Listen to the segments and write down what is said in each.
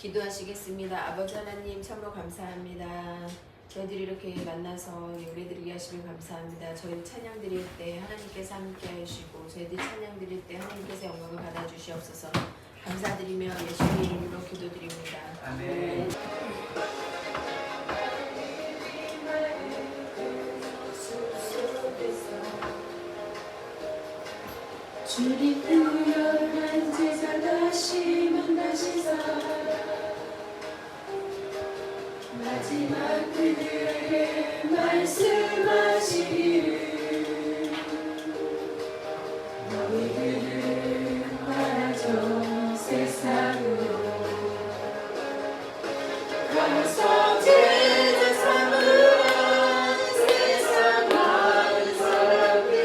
기도하시겠습니다. 아버지 하나님 참으로 감사합니다. 저희들이 이렇게 만나서 예배 드리게 하시길 감사합니다. 저희 찬양 드릴 때 하나님께서 함께 하시고 저희들 찬양 드릴 때 하나님께서 영광을 받아주시옵소서. 감사드리며 예수님의 이름으로 기도드립니다. 아멘. 주님 부여한 제자 다시 만나시사 마지막 그들에게 말씀하시기를 너희들은 말하죠 세상으로 가서 제자 삼으라 세상 많은 사람들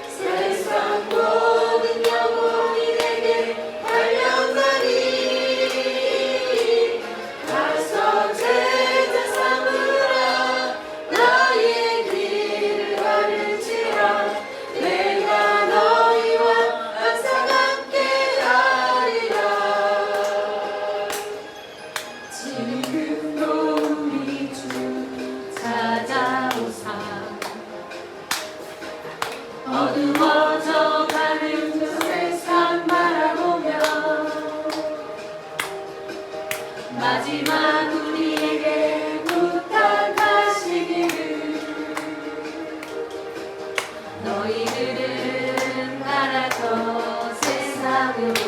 세상 모든 영혼이 내게 달려가리 가서 제자 삼으라 너희의 길을 가르치라 내가 너희와 항상 함께 하리라 지금도 우리 주 찾아오사 어두워져 가는 그 세상 바라보며 마지막 우리에게 부탁하시기를 너희들은 나라서 세상으로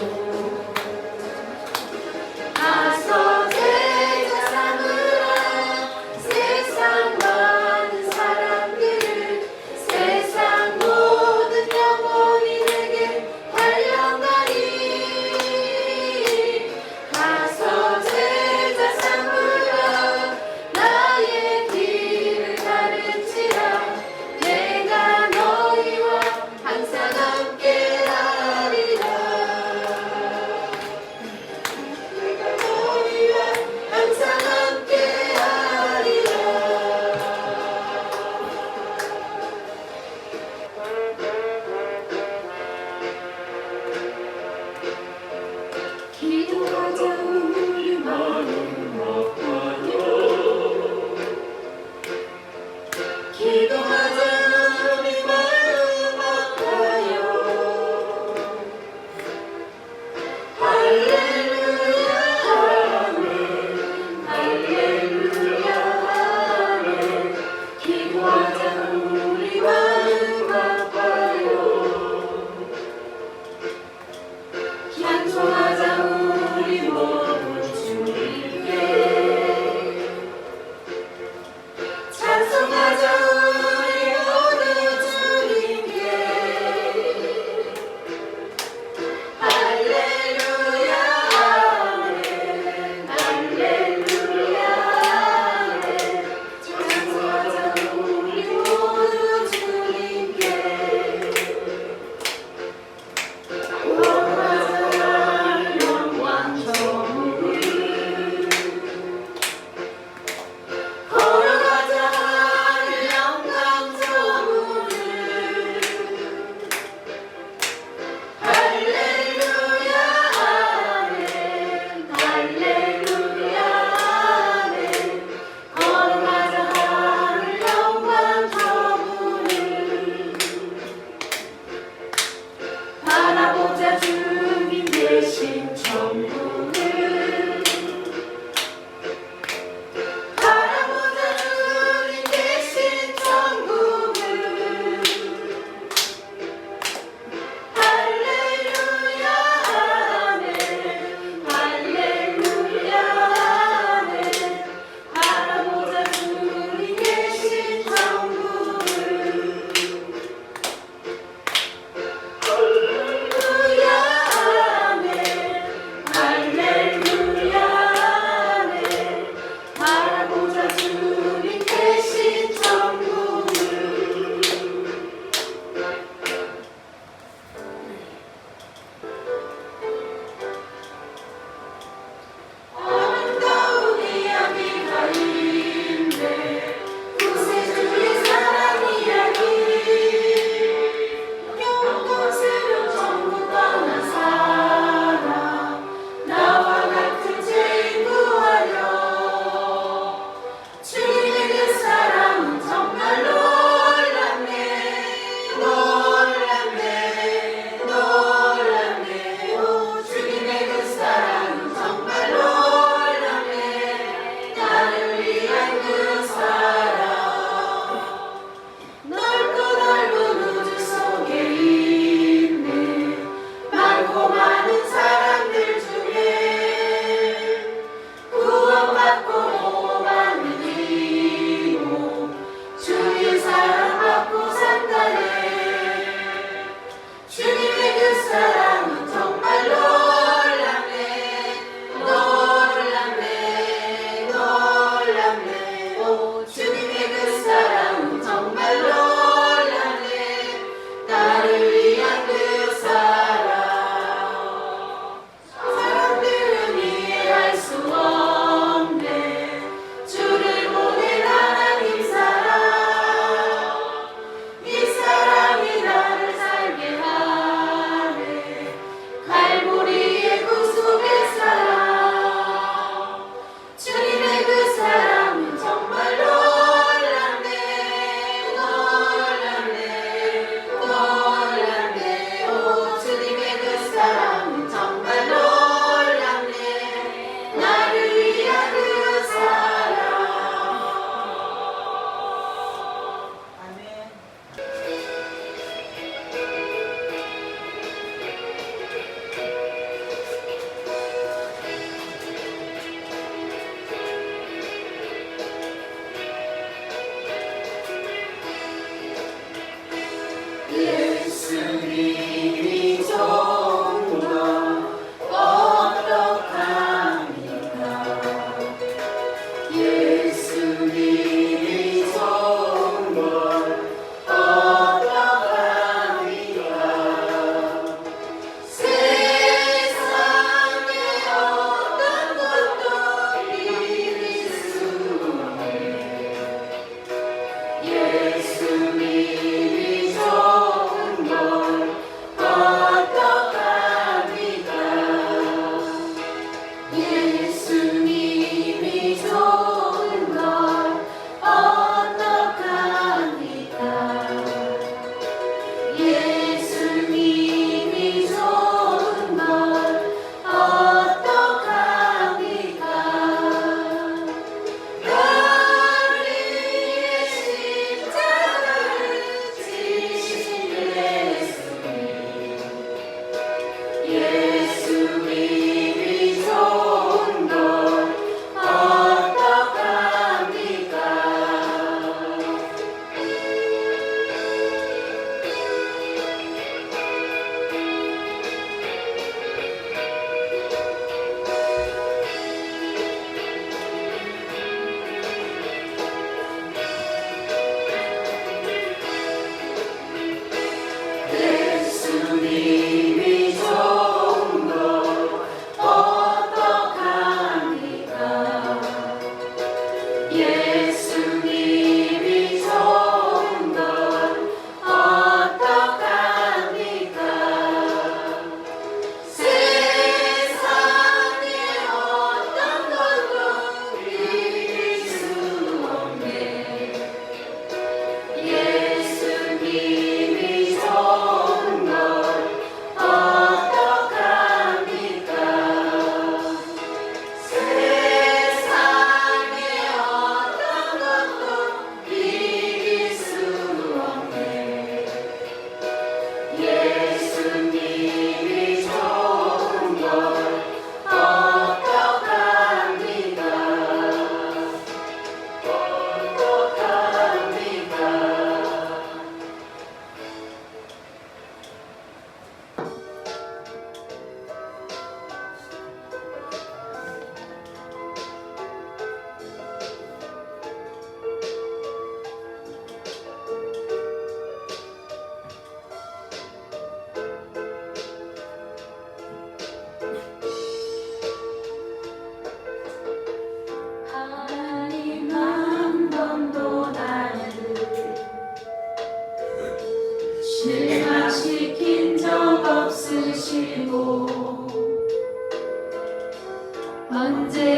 가서 제자 삼으라 세상 많은 사람들을 세상 모든 영혼이 내게 달려가리 가서 제자 삼으라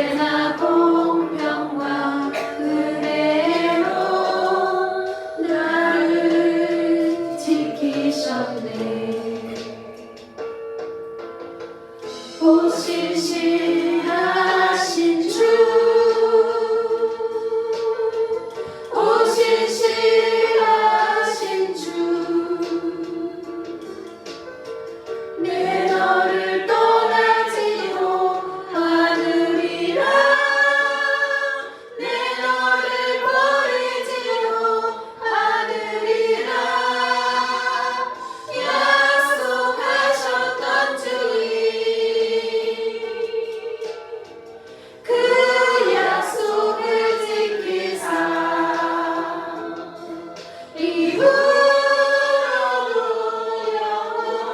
언제나 공평과 은혜로 나를 지키셨네. 오실실하신 주, 오실실하신 주, 내 너를 떠나지도 않으리라. 내 너를 버리지도 않으리라. 약속하셨던 주님, 그 약속을 지키사 이후로도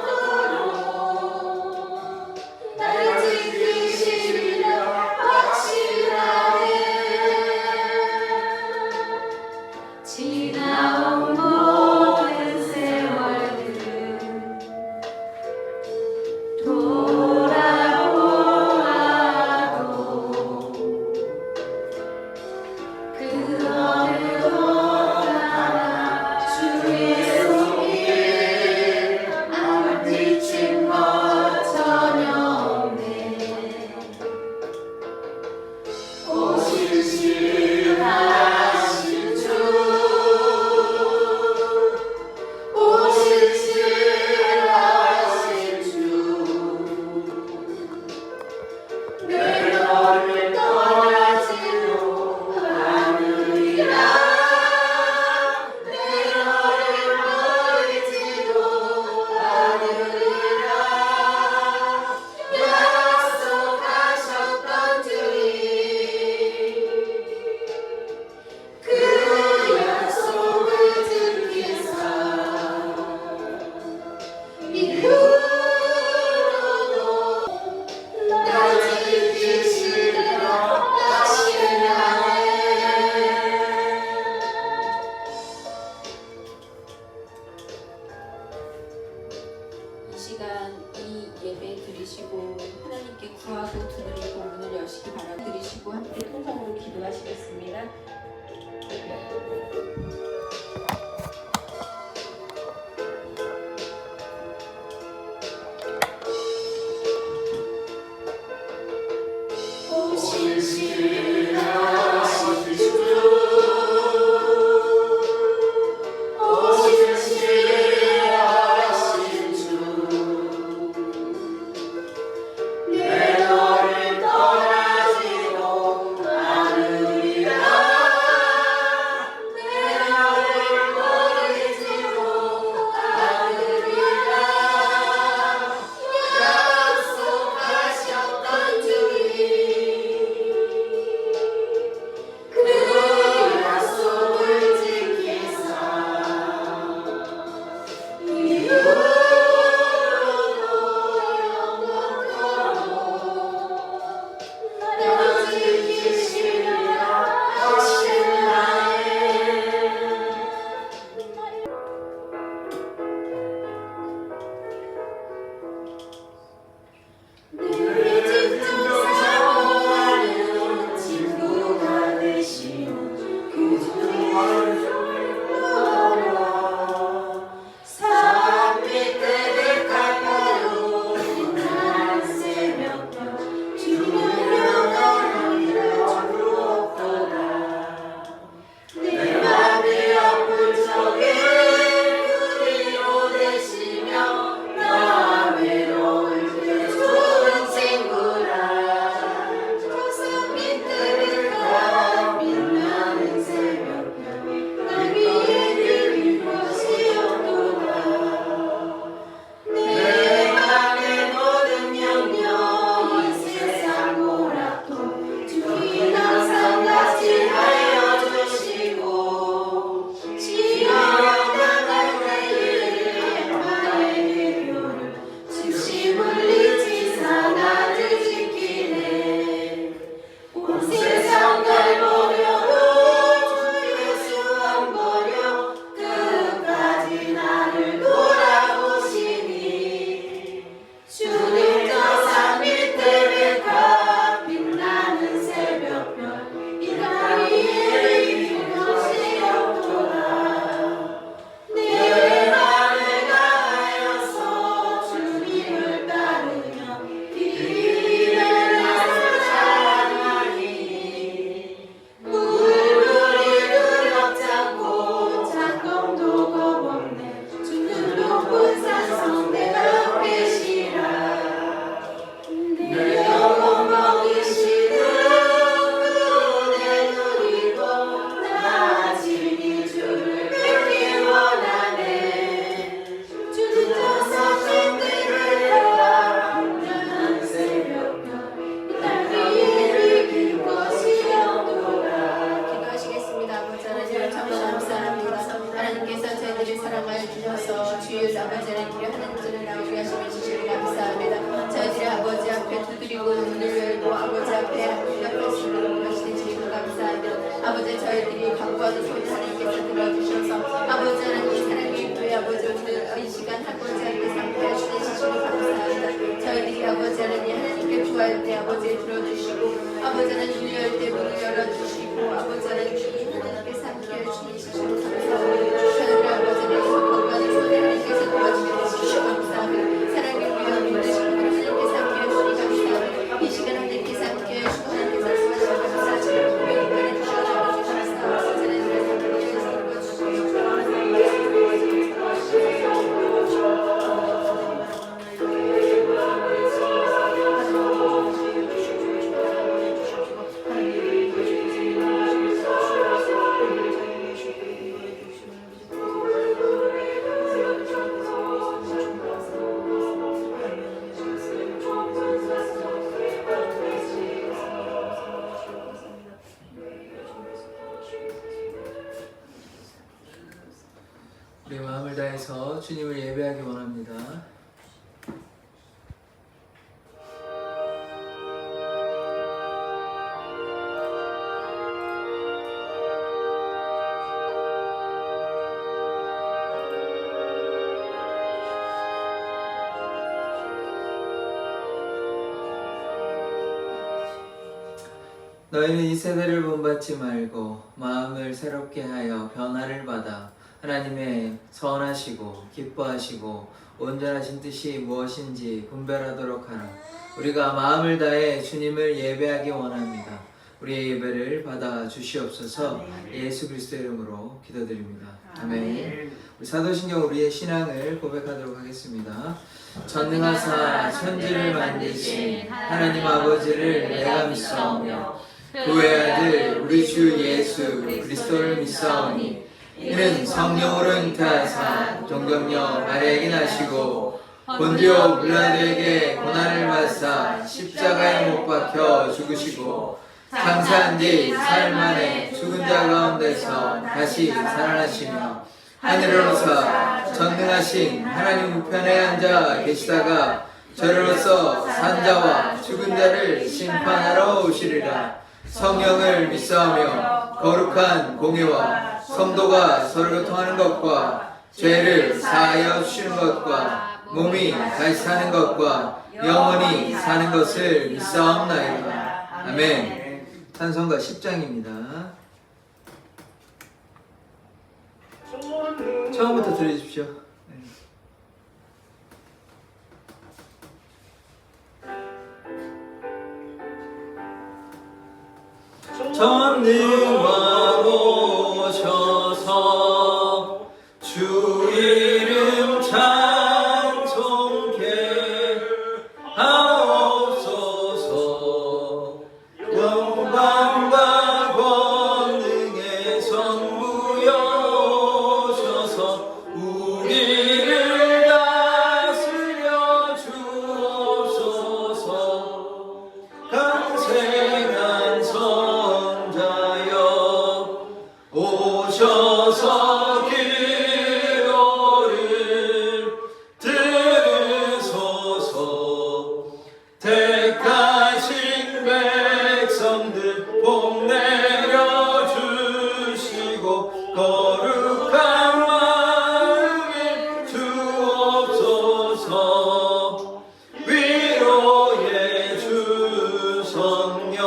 영원토록 나를 지키시리라 확실하네. 지나온 모든 세월들은 돌아보아도 그 어느 곳하나 주의 손길 안 미친 것 전혀 없네. 오실실하신 주, 오실실하신 주, 내 너를 떠나지도 않으리라. 내 너를 버리지도 않으리라. 약속하셨던 주님, 그 약속을 지키사 이후로도 나를 지키시리라 확실하네. 이 시간 이 예배 드리시고 하나님께 구하고 두 눈을 고 문을 여시기 바라 드리시고 함께 통성으로 기도하시겠습니다. 오실실하신 주, 오실실하신 주, 내 너를 떠나지도 않으리라. 내 너를 버리지도 않으리라. 약속하셨던 주님, 저희들이 간구하는 소리 하나님께서 들어주셔서 아버지 하나님 사랑의 교회 아버지 오늘 이 시간 아버지 하나님께 함께해 주시니 감사합니다. 저희들이 아버지 하나님께 구할 때 아버지 들어주시고 아버지 하나님 위로할 때 문을 열어주시고 아버지 하나님께서 함께해 주시니 감사합니다. 저희들이 아버지 하나님 간구하는 소리 하나님께서 도와주시니 감사합니다. 사랑의 교회 하나님께서 함께해 주시니 감사합니다. 이 시간 하나님께서 함께해 주시고 하나님께서 도와주시니 감사합니다. 교회 주셔서 우리 마음을 다해서 주님을 예배하기 원합니다. 너희는 이 세대를 본받지 말고 마음을 새롭게 하여 변화를 받아 하나님의 선하시고 기뻐하시고 온전하신 뜻이 무엇인지 분별하도록 하라. 우리가 마음을 다해 주님을 예배하기 원합니다. 우리의 예배를 받아 주시옵소서. 예수 그리스도의 이름으로 기도드립니다. 아멘. 우리 사도신경 우리의 신앙을 고백하도록 하겠습니다. 전능하사 천지를 만드신 하나님 아버지를 내가 믿사오며 그의 아들 우리 주 예수 그리스도를 믿사오니 이는 성령으로 잉태하사 동정녀 마리아에게 나시고 본디오 빌라도에게 고난을 받사 십자가에 못 박혀 죽으시고 장사한 뒤 사흘 만에 죽은 자 가운데서 다시 살아나시며 하늘로서 전능하신 하나님 우편에 앉아 계시다가 저리로서 산자와 죽은 자를 심판하러 오시리라. 성령을 믿사오며 거룩한 공예와 성도가 서로 교통하는 것과 죄를 사하여 주시는 것과 몸이 다시 사는 것과 영원히 사는 것을 믿사옵나이다. 아멘. 찬송가 10장입니다. 처음부터 들려주십시오. 전능하오셔서 주 이름 찬송케 하옵소서. 영광과 권능의 선무여셔서 우리를 다스려 주옵소서. 강생한 선자여 오셔서 기도를 들으소서. 택하신 백성들 복 내려 주시고 거룩한 마음을 주옵소서. 위로의 주 성령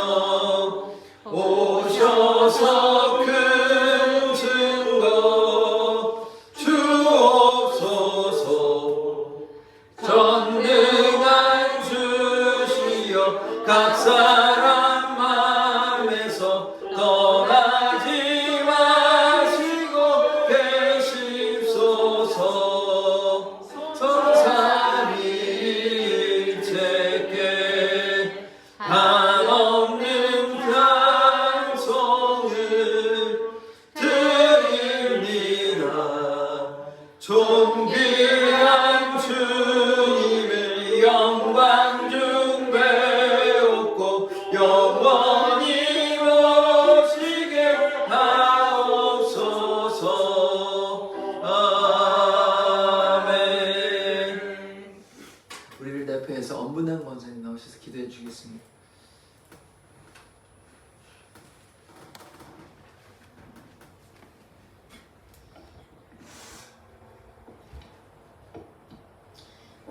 오셔서 큰 증거 주옵소서. 전능한 주시여 각 사람 마음에서 떠나지 마시고 계십소서. 성삼위일체께 한없는 찬송을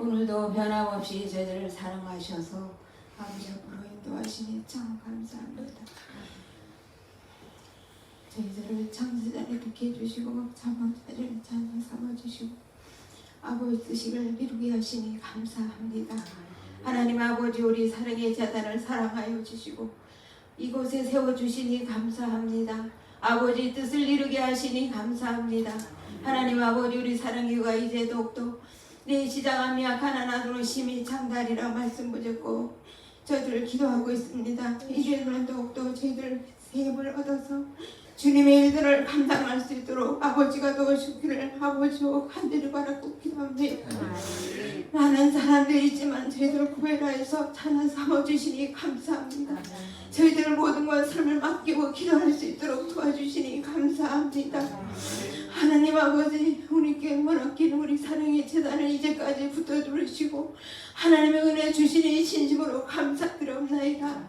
오늘도 변함없이 저희들을 사랑하셔서 아버지 앞으로 인도하시니 참 감사합니다. 저희들을 창세자를 이렇게 해주시고 자문자를 자녀 삼아주시고 아버지 뜻을 이루게 하시니 감사합니다. 하나님 아버지 우리 사랑의 재단을 사랑하여 주시고 이곳에 세워주시니 감사합니다. 아버지 뜻을 이루게 하시니 감사합니다. 하나님 아버지 우리 사랑교가 이제 더욱더 내 시작함이 가난한 아들로 심히 장달이라 말씀 보셨고 저희들을 기도하고 있습니다. 이제는 더욱더 저희들 새 힘을 얻어서 주님의 일들을 감당할 수 있도록 아버지가 도와주기를 아버지와 간절히 바라고 기도합니다. 많은 사람들이 있지만 저희들을 구별하여서 찬양 삼아주시니 감사합니다. 저희들 모든 것 삶을 맡기고 기도할 수 있도록 도와주시니 감사합니다. 하나님 아버지 우리께 맡기는 우리 사랑의 재단을 이제까지 붙들어주시고 하나님의 은혜 주시니 진심으로 감사드립니다.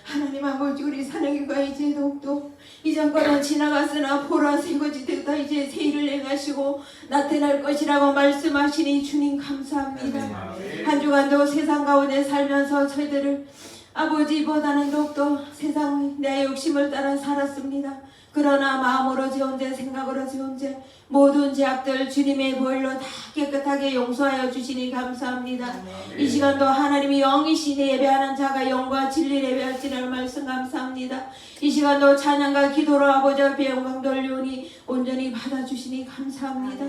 하나님 아버지 우리 사랑이가 이제 더욱더 이전 거는 지나갔으나 보라 새것이 되다 이제 새 일을 행하시고 나타날 것이라고 말씀하시니 주님 감사합니다. 한 주간도 세상 가운데 살면서 저희들을 아버지보다는 더욱더 세상의 내 욕심을 따라 살았습니다. 그러나 마음으로 지은 죄 생각으로 지은 죄 모든 죄악들 주님의 보혈로 다 깨끗하게 용서하여 주시니 감사합니다. 이 시간도 하나님이 영이시니 예배하는 자가 영과 진리를 예배할지를 말씀 감사합니다. 이 시간도 찬양과 기도로 아버지 앞에 영광 돌리오니 온전히 받아주시니 감사합니다.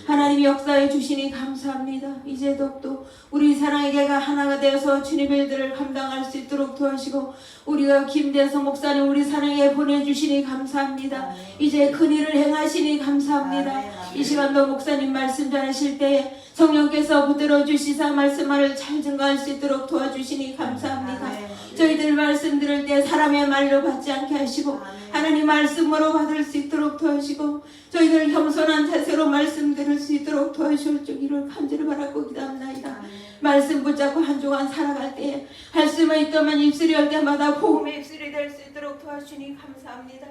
하나님이 역사해 주시니 감사합니다. 이제 더욱더 우리 사랑의 개가 하나가 되어서 주님의 일들을 감당할 수 있도록 도와주시고 우리가 김대성 목사님 우리 사랑에 보내주시니 감사합니다. 이제 큰일을 행하시니 감사합니다. 이 시간도 목사님 말씀 전하실 때에 성령께서 붙들어 주시사 말씀을 잘 증거할 수 있도록 도와주시니 감사합니다. 저희들 말씀 들을 때 사람의 말로 받지 않게 하시고 하나님 말씀으로 받을 수 있도록 도와주시고 저희들 겸손한 자세로 말씀 들을 수 있도록 도와주시기를 간절히 바라고 기도합니다. 말씀 붙잡고 한 주간 살아갈 때에 할 수만 있다면 입술이 할 때마다 복음의 입술이 될 수 있도록 도와주시니 감사합니다.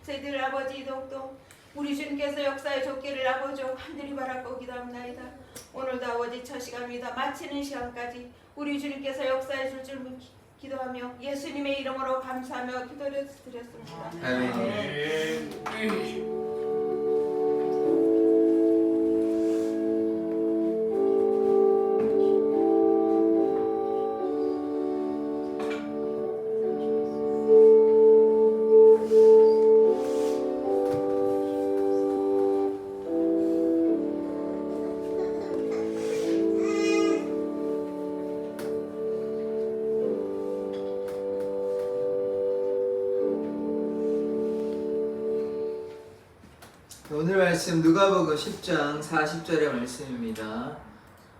저희들 아버지 더욱더 우리 주님께서 역사에 줬기를 아버지 간절히 바라고 기도합니다. 오늘도 아버지 첫 시간입니다. 마치는 시간까지 우리 주님께서 역사해 줄 줄 기도하며 예수님의 이름으로 감사하며 기도를 드렸습니다. 아멘. 오늘 말씀 누가복음 10장 40절의 말씀입니다.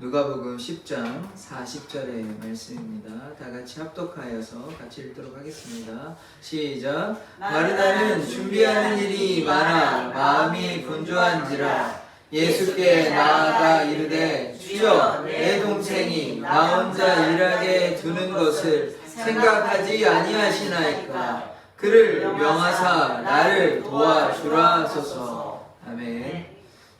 누가복음 10장 40절의 말씀입니다. 다 같이 합독하여서 같이 읽도록 하겠습니다. 시작. 마르다는 준비하는 일이 많아 마음이 분주한지라 예수께 나아가 이르되 주여 내 동생이 나 혼자 일하게 두는 것을 생각하지 아니하시나이까 그를 명하사 나를 도와주라 하소서. 아멘.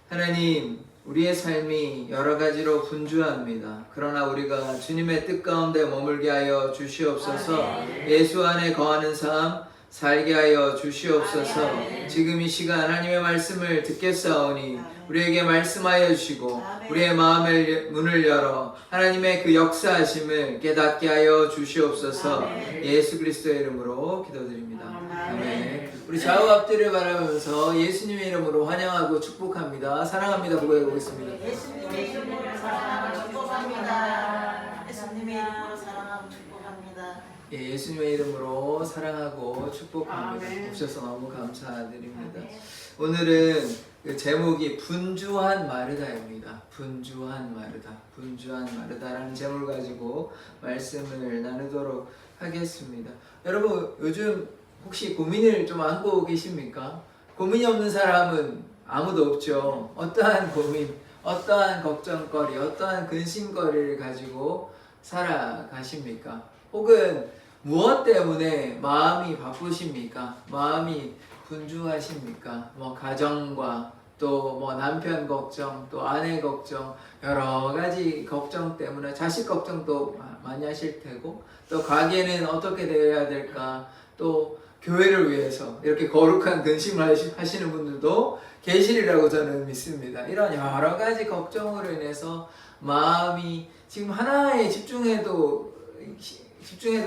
하나님, 우리의 삶이 여러 가지로 분주합니다. 그러나 우리가 주님의 뜻 가운데 머물게 하여 주시옵소서. 예수 안에 거하는 삶 살게 하여 주시옵소서. 지금 이 시간 하나님의 말씀을 듣겠사오니 우리에게 말씀하여 주시고 우리의 마음의 문을 열어 하나님의 그 역사하심을 깨닫게 하여 주시옵소서. 예수 그리스도의 이름으로 기도드립니다. 아멘. 우리 좌우 앞뒤를 바라보면서 예수님의 이름으로 환영하고 축복합니다. 사랑합니다. 고백해보겠습니다. 예수님의 이름으로 사랑하고 축복합니다. 예수님의 이름으로 사랑하고 축복합니다. 예, 예수님의 이름으로 사랑하고 축복합니다. 아멘. 오셔서 너무 감사드립니다. 오늘은 그 제목이 분주한 마르다입니다. 분주한 마르다. 분주한 마르다라는 제목을 가지고 말씀을 나누도록 하겠습니다. 여러분, 요즘 혹시 고민을 좀 안고 계십니까? 고민이 없는 사람은 아무도 없죠. 어떠한 고민, 어떠한 걱정거리, 어떠한 근심거리를 가지고 살아가십니까? 혹은 무엇 때문에 마음이 바쁘십니까? 마음이 분주하십니까? 가정과 또 뭐 남편 걱정, 또 아내 걱정, 여러 가지 걱정 때문에 자식 걱정도 많이 하실 테고, 또 가게는 어떻게 되어야 될까, 또 교회를 위해서 이렇게 거룩한 근심을 하시는 분들도 계시리라고 저는 믿습니다. 이런 여러 가지 걱정으로 인해서 마음이 지금 하나에 집중해도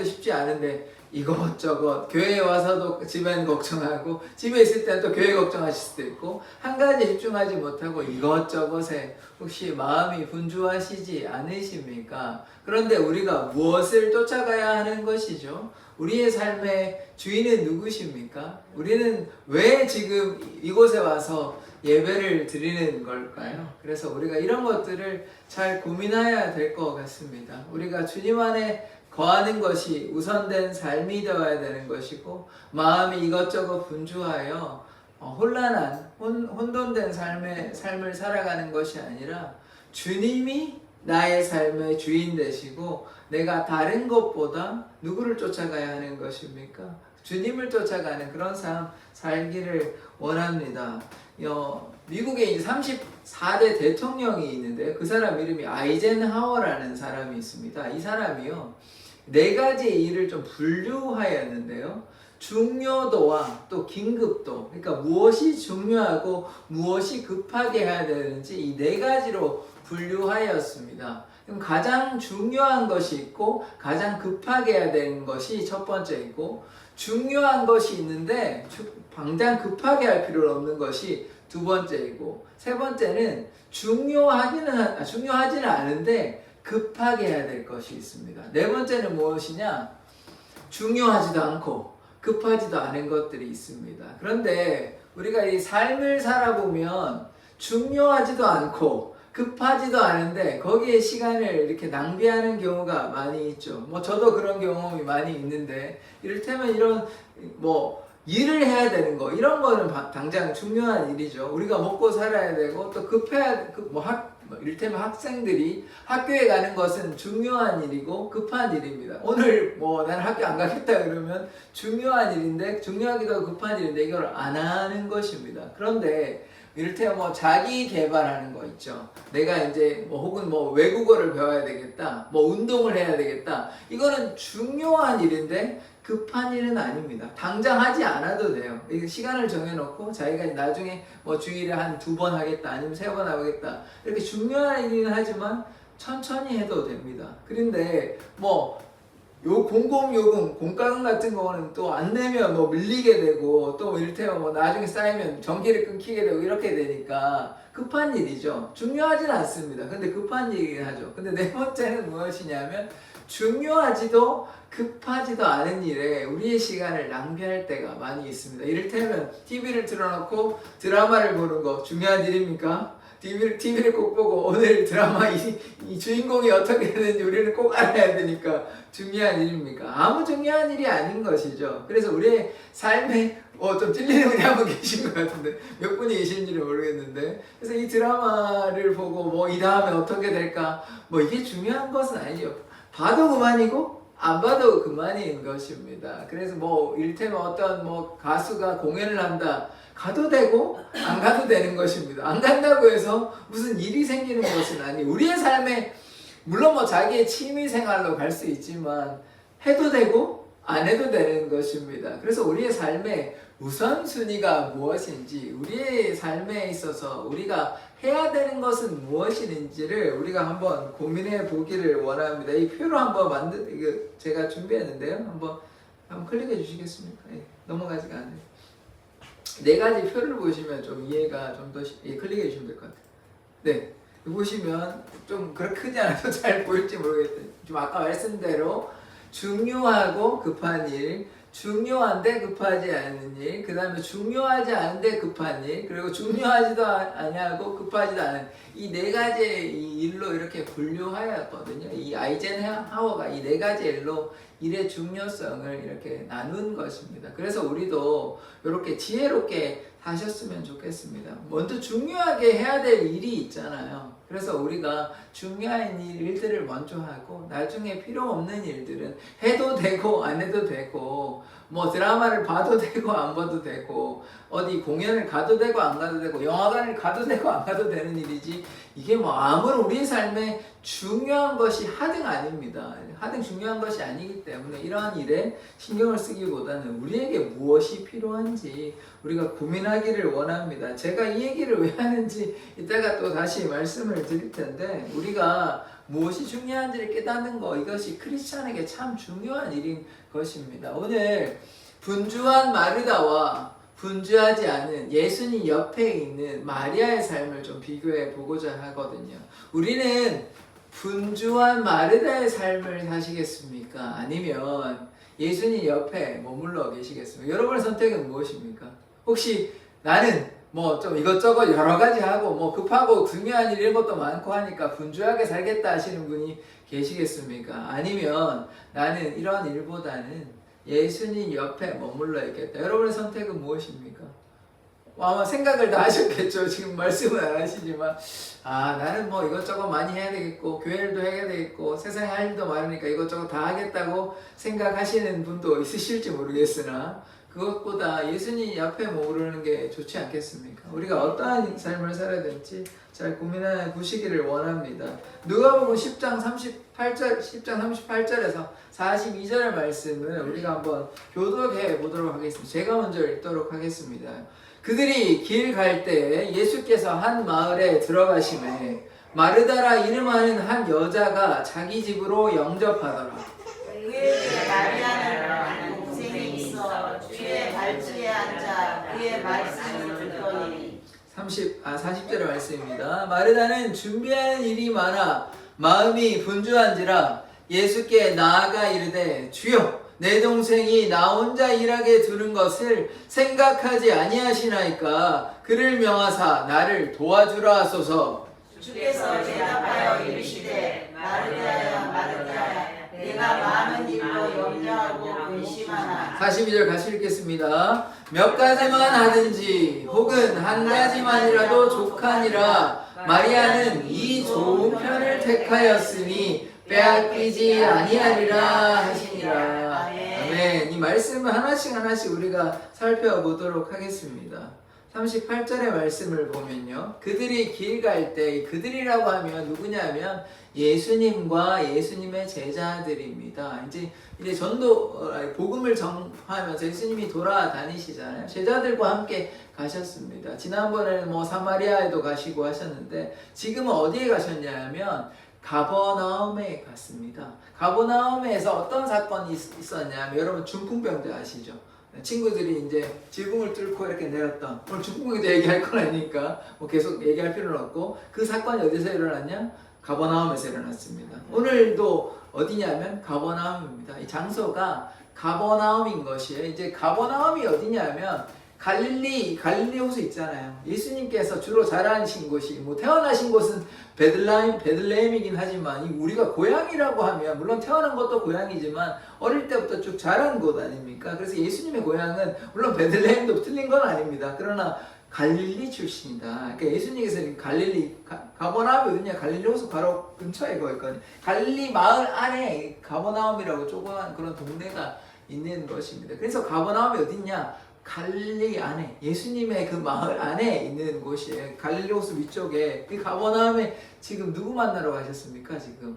쉽지 않은데, 이것저것 교회에 와서도 집안 걱정하고, 집에 있을 때는 또 교회 걱정하실 수도 있고, 한 가지에 집중하지 못하고 이것저것에 혹시 마음이 분주하시지 않으십니까? 그런데 우리가 무엇을 쫓아가야 하는 것이죠? 우리의 삶의 주인은 누구십니까? 우리는 왜 지금 이곳에 와서 예배를 드리는 걸까요? 그래서 우리가 이런 것들을 잘 고민해야 될 것 같습니다. 우리가 주님 안에 거하는 것이 우선된 삶이 되어야 되는 것이고, 마음이 이것저것 분주하여 혼란한 혼돈된 삶을 살아가는 것이 아니라 주님이 나의 삶의 주인 되시고, 내가 다른 것보다 누구를 쫓아가야 하는 것입니까? 주님을 쫓아가는 그런 삶 살기를 원합니다. 미국에 이제 34대 대통령이 있는데, 그 사람 이름이 아이젠하워라는 사람이 있습니다. 이 사람이요, 4가지의 일을 좀 분류하였는데요. 중요도와 또 긴급도, 그러니까 무엇이 중요하고 무엇이 급하게 해야 되는지 이 4가지로 분류하였습니다. 그럼 가장 중요한 것이 있고 가장 급하게 해야 되는 것이 첫 번째이고, 중요한 것이 있는데 당장 급하게 할 필요는 없는 것이 두 번째이고, 세 번째는 중요하지는 않은데 급하게 해야 될 것이 있습니다. 네 번째는 무엇이냐? 중요하지도 않고 급하지도 않은 것들이 있습니다. 그런데 우리가 이 삶을 살아보면 중요하지도 않고 급하지도 않은데 거기에 시간을 이렇게 낭비하는 경우가 많이 있죠. 뭐 저도 그런 경험이 많이 있는데, 이를테면 이런 일을 해야 되는 거, 이런 거는 당장 중요한 일이죠. 우리가 먹고 살아야 되고, 또 이를테면 학생들이 학교에 가는 것은 중요한 일이고 급한 일입니다. 오늘 나는 학교 안 가겠다 그러면 중요한 일인데, 중요하기도 하고 급한 일인데 이걸 안 하는 것입니다. 그런데 이를테면 자기 개발하는 거 있죠. 내가 이제 혹은 외국어를 배워야 되겠다, 운동을 해야 되겠다, 이거는 중요한 일인데 급한 일은 아닙니다. 당장 하지 않아도 돼요. 시간을 정해놓고 자기가 나중에 주일에 한 2번 하겠다, 아니면 3번 하겠다, 이렇게 중요한 일은 하지만 천천히 해도 됩니다. 그런데 공공요금, 공과금 같은 거는 또 안 내면 밀리게 되고, 또 이를테면 나중에 쌓이면 전기를 끊기게 되고 이렇게 되니까 급한 일이죠. 중요하진 않습니다. 근데 급한 일이긴 하죠. 근데 네 번째는 무엇이냐면, 중요하지도 급하지도 않은 일에 우리의 시간을 낭비할 때가 많이 있습니다. 이를테면 TV를 틀어놓고 드라마를 보는 거 중요한 일입니까? TV를 꼭 보고 오늘 드라마 이 주인공이 어떻게 되는지 우리는 꼭 알아야 되니까 중요한 일입니까? 아무 중요한 일이 아닌 것이죠. 그래서 우리의 삶에 좀 찔리는 분이 한 분 계신 것 같은데, 몇 분이 계신지는 모르겠는데, 그래서 이 드라마를 보고 이 다음에 어떻게 될까, 이게 중요한 것은 아니죠. 봐도 그만이고 안 봐도 그만인 것입니다. 그래서 이를테면 어떤 가수가 공연을 한다, 가도 되고 안 가도 되는 것입니다. 안 간다고 해서 무슨 일이 생기는 것은 아니에요. 우리의 삶에 물론 자기의 취미 생활로 갈 수 있지만 해도 되고 안 해도 되는 것입니다. 그래서 우리의 삶의 우선순위가 무엇인지, 우리의 삶에 있어서 우리가 해야 되는 것은 무엇인지를 우리가 한번 고민해 보기를 원합니다. 이 표로 한번 제가 준비했는데요. 한번 클릭해 주시겠습니까? 넘어가지가 않아요. 4가지 표를 보시면 좀 이해가 좀 더 클릭해 주시면 될 것 같아요. 네, 보시면 좀 그렇게 크지 않아서 잘 보일지 모르겠어요. 좀 아까 말씀대로 중요하고 급한 일, 중요한데 급하지 않은 일, 그 다음에 중요하지 않은데 급한 일, 그리고 중요하지도 아니하고 급하지도 않은 이 4가지의 이 일로 이렇게 분류하였거든요. 이 아이젠하워가 이 4가지 일로 일의 중요성을 이렇게 나눈 것입니다. 그래서 우리도 이렇게 지혜롭게 하셨으면 좋겠습니다. 먼저 중요하게 해야 될 일이 있잖아요. 그래서 우리가 중요한 일들을 먼저 하고 나중에 필요 없는 일들은 해도 되고 안 해도 되고 뭐 드라마를 봐도 되고 안 봐도 되고 어디 공연을 가도 되고 안 가도 되고 영화관을 가도 되고 안 가도 되는 일이지 이게 뭐 아무런 우리의 삶에 중요한 것이 하등 아닙니다. 하등 중요한 것이 아니기 때문에 이러한 일에 신경을 쓰기보다는 우리에게 무엇이 필요한지 우리가 고민하기를 원합니다. 제가 이 얘기를 왜 하는지 이따가 또 다시 말씀을 드릴 텐데 우리가 무엇이 중요한지를 깨닫는 거 이것이 크리스찬에게 참 중요한 일인 것입니다. 오늘 분주한 마르다와 분주하지 않은 예수님 옆에 있는 마리아의 삶을 좀 비교해 보고자 하거든요. 우리는 분주한 마르다의 삶을 사시겠습니까? 아니면 예수님 옆에 머물러 계시겠습니까? 여러분의 선택은 무엇입니까? 혹시 나는 뭐 좀 이것저것 여러 가지 하고 뭐 급하고 중요한 일 이런 것도 많고 하니까 분주하게 살겠다 하시는 분이 계시겠습니까? 아니면 나는 이런 일보다는 예수님 옆에 머물러 있겠다. 여러분의 선택은 무엇입니까? 아마 생각을 다 하셨겠죠. 지금 말씀은 안 하시지만 나는 뭐 이것저것 많이 해야 되겠고 교회일도 해야 되겠고 세상에 할 일도 많으니까 이것저것 다 하겠다고 생각하시는 분도 있으실지 모르겠으나 그것보다 예수님 옆에 머무르는 게 좋지 않겠습니까? 우리가 어떠한 삶을 살아야 될지 잘 고민해 보시기를 원합니다. 누가복음 10장 38절에서 42절의 말씀을 우리가 한번 교독해 보도록 하겠습니다. 제가 먼저 읽도록 하겠습니다. 그들이 길 갈 때 예수께서 한 마을에 들어가시매 마르다라 이름하는 한 여자가 자기 집으로 영접하더라. 그에게 마리아는 동생이 있어 주의 발치에 앉아 그의 말씀을 듣더니 40절의 말씀입니다. 마르다는 준비하는 일이 많아 마음이 분주한지라 예수께 나아가 이르되 주여 내 동생이 나 혼자 일하게 두는 것을 생각하지 아니하시나이까 그를 명하사 나를 도와주라 하소서. 주께서 대답하여 이르시되 마르다야 마르다야 내가 많은 일로 염려하고 근심하나 42절 같이 읽겠습니다. 몇 가지만 하든지 혹은 한 가지만이라도 족하니라 마리아는 이 좋은 편을 택하였으니 빼앗기지 아니하리라 하시니라. 아멘. 이 말씀을 하나씩 우리가 살펴보도록 하겠습니다. 38절의 말씀을 보면요. 그들이 길 갈 때 그들이라고 하면 누구냐면 예수님과 예수님의 제자들입니다. 이제 전도 복음을 전하면서 예수님이 돌아다니시잖아요. 제자들과 함께 가셨습니다. 지난번에는 뭐 사마리아에도 가시고 하셨는데 지금은 어디에 가셨냐면 가버나움에 갔습니다. 가버나움에서 어떤 사건이 있었냐면 여러분 중풍병자 아시죠? 친구들이 이제 지붕을 뚫고 이렇게 내렸던 오늘 중풍병자 얘기할 건 아니니까 뭐 계속 얘기할 필요는 없고 그 사건이 어디서 일어났냐? 가버나움에서 일어났습니다. 오늘도 어디냐면 가버나움입니다. 이 장소가 가버나움인 것이에요. 이제 가버나움이 어디냐면 갈릴리 호수 있잖아요. 예수님께서 주로 자라신 곳이 뭐 태어나신 곳은 베들레헴이긴 하지만 우리가 고향이라고 하면 물론 태어난 것도 고향이지만 어릴 때부터 쭉 자란 곳 아닙니까? 그래서 예수님의 고향은 물론 베들레헴도 틀린 건 아닙니다. 그러나 갈릴리 출신이다. 그러니까 예수님께서 갈릴리 가버나움이 어디냐? 갈릴리 호수 바로 근처에 거있거든요. 갈릴리 마을 안에 가버나움이라고 조그만 그런 동네가 있는 것입니다. 그래서 가버나움이 어디냐? 갈릴리 안에 예수님의 그 마을 안에 있는 곳이에요. 갈릴리 호수 위쪽에 그 가버나움에 지금 누구 만나러 가셨습니까? 지금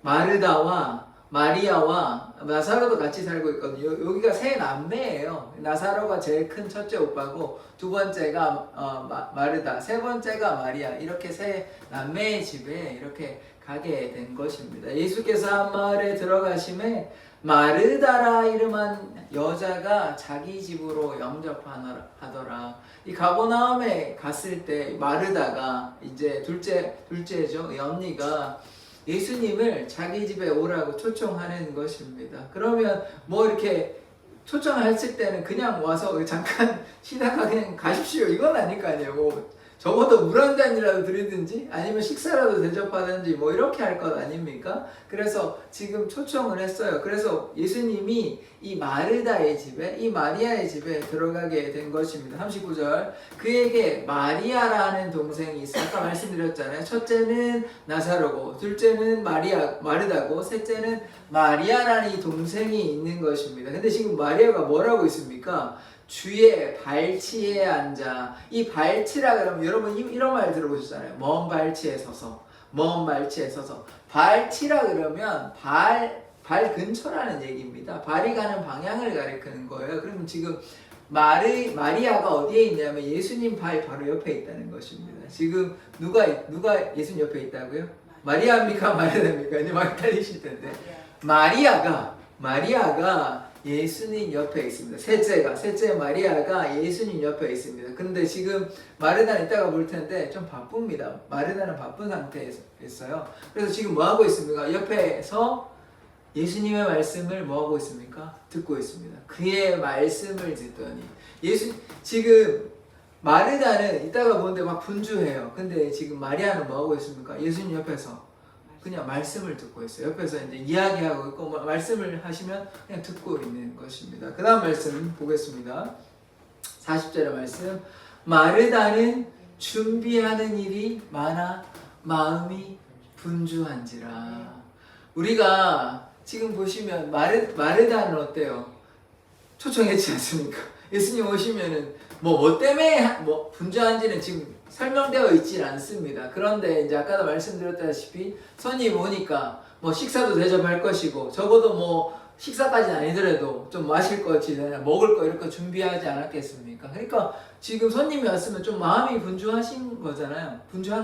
마르다와 마리아와 나사로도 같이 살고 있거든요. 여기가 세 남매예요. 나사로가 제일 큰 첫째 오빠고 두 번째가 마르다, 세 번째가 마리아. 이렇게 세 남매의 집에 이렇게 가게 된 것입니다. 예수께서 한 마을에 들어가심에 마르다라 이름한 여자가 자기 집으로 영접하더라. 이 가버나움에 갔을 때 마르다가 이제 둘째죠. 이 언니가 예수님을 자기 집에 오라고 초청하는 것입니다. 그러면 뭐 이렇게 초청을 했을 때는 그냥 와서 잠깐 쉬다가 그냥 가십시오 이건 아닐 거 아니에요. 뭐 적어도 물 한 잔이라도 드리든지 아니면 식사라도 대접하든지 뭐 이렇게 할 것 아닙니까? 그래서 지금 초청을 했어요. 그래서 예수님이 이 마르다의 집에, 이 마리아의 집에 들어가게 된 것입니다. 39절, 그에게 마리아라는 동생이 있어요. 아까 말씀드렸잖아요. 첫째는 나사로고, 둘째는 마르다고, 셋째는 마리아라는 이 동생이 있는 것입니다. 근데 지금 마리아가 뭐라고 있습니까? 주의 발치에 앉아. 이 발치라 그러면 여러분 이런 말 들어보셨잖아요. 먼 발치에 서서. 먼 발치에 서서. 발치라 그러면 발 근처라는 얘기입니다. 발이 가는 방향을 가리키는 거예요. 그러면 지금 마리아가 어디에 있냐면 예수님 발 바로 옆에 있다는 것입니다. 지금 누가 예수님 옆에 있다고요? 마리아입니까? 마리아입니까? 이제 막 헷갈리실 텐데. 마리아가 예수님 옆에 있습니다. 셋째 마리아가 예수님 옆에 있습니다. 근데 지금 마르다는 이따가 볼 텐데 좀 바쁩니다. 마르다는 바쁜 상태에 있어요. 그래서 지금 뭐 하고 있습니까? 옆에서 예수님의 말씀을 뭐 하고 있습니까? 듣고 있습니다. 그의 말씀을 듣더니 지금 마르다는 이따가 보는데 막 분주해요. 근데 지금 마리아는 뭐 하고 있습니까? 예수님 옆에서 그냥 말씀을 듣고 있어요. 옆에서 이제 이야기하고 있고 말씀을 하시면 그냥 듣고 있는 것입니다. 그 다음 말씀 보겠습니다. 40절의 말씀. 마르다는 준비하는 일이 많아 마음이 분주한지라. 우리가 지금 보시면 마르다는 어때요? 초청했지 않습니까? 예수님 오시면은 뭐 때문에 분주한지는 지금 설명되어 있진 않습니다. 그런데 이제 아까도 말씀드렸다시피 손님 오니까 뭐 식사도 대접할 것이고 적어도 뭐 식사까지는 아니더라도 좀 마실 것이 먹을 거 이렇게 준비하지 않았겠습니까? 그러니까 지금 손님이 왔으면 좀 마음이 분주한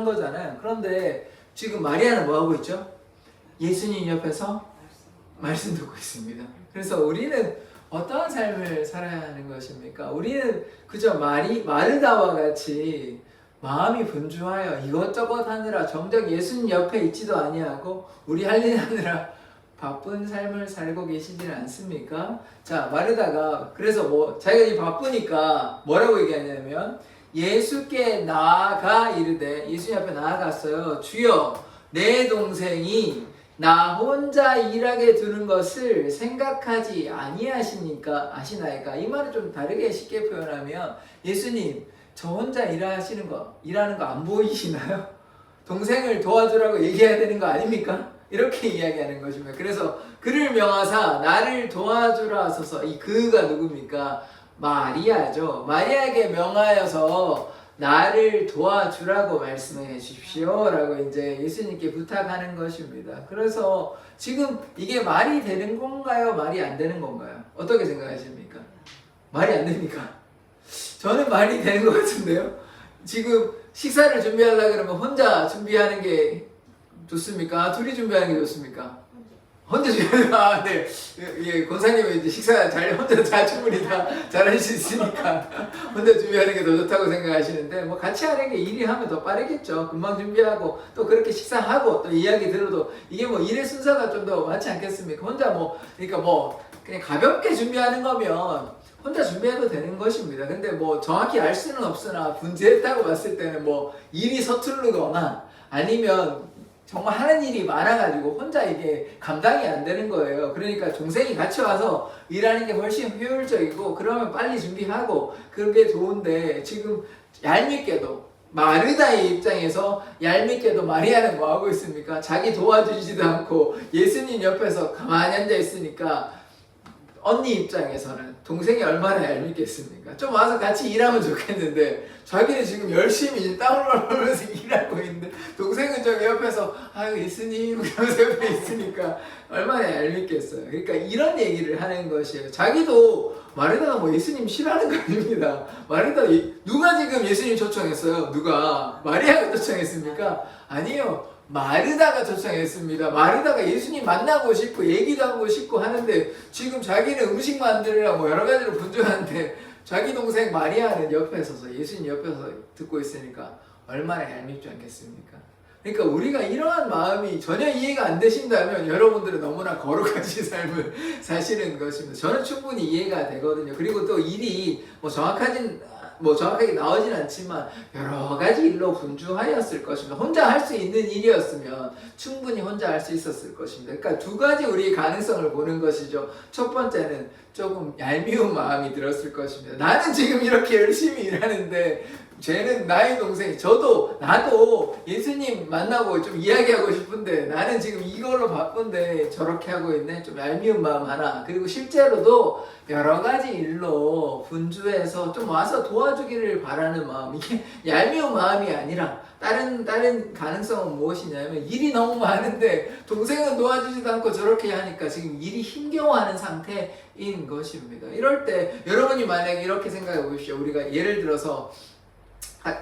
거잖아요. 그런데 지금 마리아는 뭐 하고 있죠? 예수님 옆에서 말씀 듣고 있습니다. 그래서 우리는 어떠한 삶을 살아야 하는 것입니까? 우리는 그저 마르다와 같이 마음이 분주하여 이것저것 하느라 정작 예수님 옆에 있지도 아니하고 우리 할 일 하느라 바쁜 삶을 살고 계시지는 않습니까? 자, 마르다가 그래서 자기가 바쁘니까 뭐라고 얘기하냐면 예수께 나아가 이르되 예수님 앞에 나아갔어요. 주여 내 동생이 나 혼자 일하게 두는 것을 생각하지 아시나이까? 이 말을 좀 다르게 쉽게 표현하면 예수님 저 혼자 일하는 거 안 보이시나요? 동생을 도와주라고 얘기해야 되는 거 아닙니까? 이렇게 이야기하는 것입니다. 그래서 그를 명하사 나를 도와주라 하소서. 이 그가 누굽니까? 마리아죠. 마리아에게 명하여서 나를 도와주라고 말씀해 주십시오 라고 이제 예수님께 부탁하는 것입니다. 그래서 지금 이게 말이 되는 건가요? 말이 안 되는 건가요? 어떻게 생각하십니까? 말이 안 됩니까? 저는 말이 되는 것 같은데요. 지금 식사를 준비하려고 그러면 혼자 준비하는 게 좋습니까? 둘이 준비하는 게 좋습니까? 혼자 준비하는 네. 예, 권사님은 이제 식사 혼자 충분히 다 잘할 수 있으니까 혼자 준비하는 게 더 좋다고 생각하시는데 뭐 같이 하는 게 일이 하면 더 빠르겠죠. 금방 준비하고 또 그렇게 식사하고 또 이야기 들어도 이게 일의 순서가 좀 더 맞지 않겠습니까? 혼자 그러니까 그냥 가볍게 준비하는 거면 혼자 준비해도 되는 것입니다. 근데 정확히 알 수는 없으나 분주했다고 봤을 때는 일이 서투르거나 아니면 정말 하는 일이 많아가지고 혼자 이게 감당이 안 되는 거예요. 그러니까 동생이 같이 와서 일하는 게 훨씬 효율적이고 그러면 빨리 준비하고 그게 좋은데 지금 얄밉게도 마르다의 입장에서 얄밉게도 마리아는 뭐 하고 있습니까? 자기 도와주지도 않고 예수님 옆에서 가만히 앉아 있으니까 언니 입장에서는 동생이 얼마나 얄밉겠습니까? 좀 와서 같이 일하면 좋겠는데 자기는 지금 열심히 땀을 흘리면서 일하고 있는데 동생은 저기 옆에서 아유 예수님 그러면서 옆에 있으니까 얼마나 얄밉겠어요. 그러니까 이런 얘기를 하는 것이에요. 자기도 마르다가 예수님 싫어하는 거 아닙니다. 마르다 누가 지금 예수님 초청했어요? 누가? 마리아가 초청했습니까? 아니요. 마르다가 초청했습니다. 마르다가 예수님 만나고 싶고 얘기도 하고 싶고 하는데 지금 자기는 음식 만들으라고 여러 가지로 분주한데 자기 동생 마리아는 옆에 서서 예수님 옆에서 듣고 있으니까 얼마나 얄밉지 않겠습니까? 그러니까 우리가 이러한 마음이 전혀 이해가 안 되신다면 여러분들은 너무나 거룩하신 삶을 사시는 것입니다. 저는 충분히 이해가 되거든요. 그리고 또 일이 정확하진 뭐 정확하게 나오진 않지만 여러 가지 일로 분주하였을 것입니다. 혼자 할 수 있는 일이었으면 충분히 혼자 할 수 있었을 것입니다. 그러니까 두 가지 우리 가능성을 보는 것이죠. 첫 번째는 조금 얄미운 마음이 들었을 것입니다. 나는 지금 이렇게 열심히 일하는데 쟤는 나의 동생, 나도 예수님 만나고 좀 이야기하고 싶은데 나는 지금 이걸로 바쁜데 저렇게 하고 있네. 좀 얄미운 마음 하나. 그리고 실제로도 여러 가지 일로 분주해서 좀 와서 도와주기를 바라는 마음. 이게 얄미운 마음이 아니라 다른 가능성은 무엇이냐면 일이 너무 많은데 동생은 도와주지도 않고 저렇게 하니까 지금 일이 힘겨워하는 상태인 것입니다. 이럴 때 여러분이 만약에 이렇게 생각해 보십시오. 우리가 예를 들어서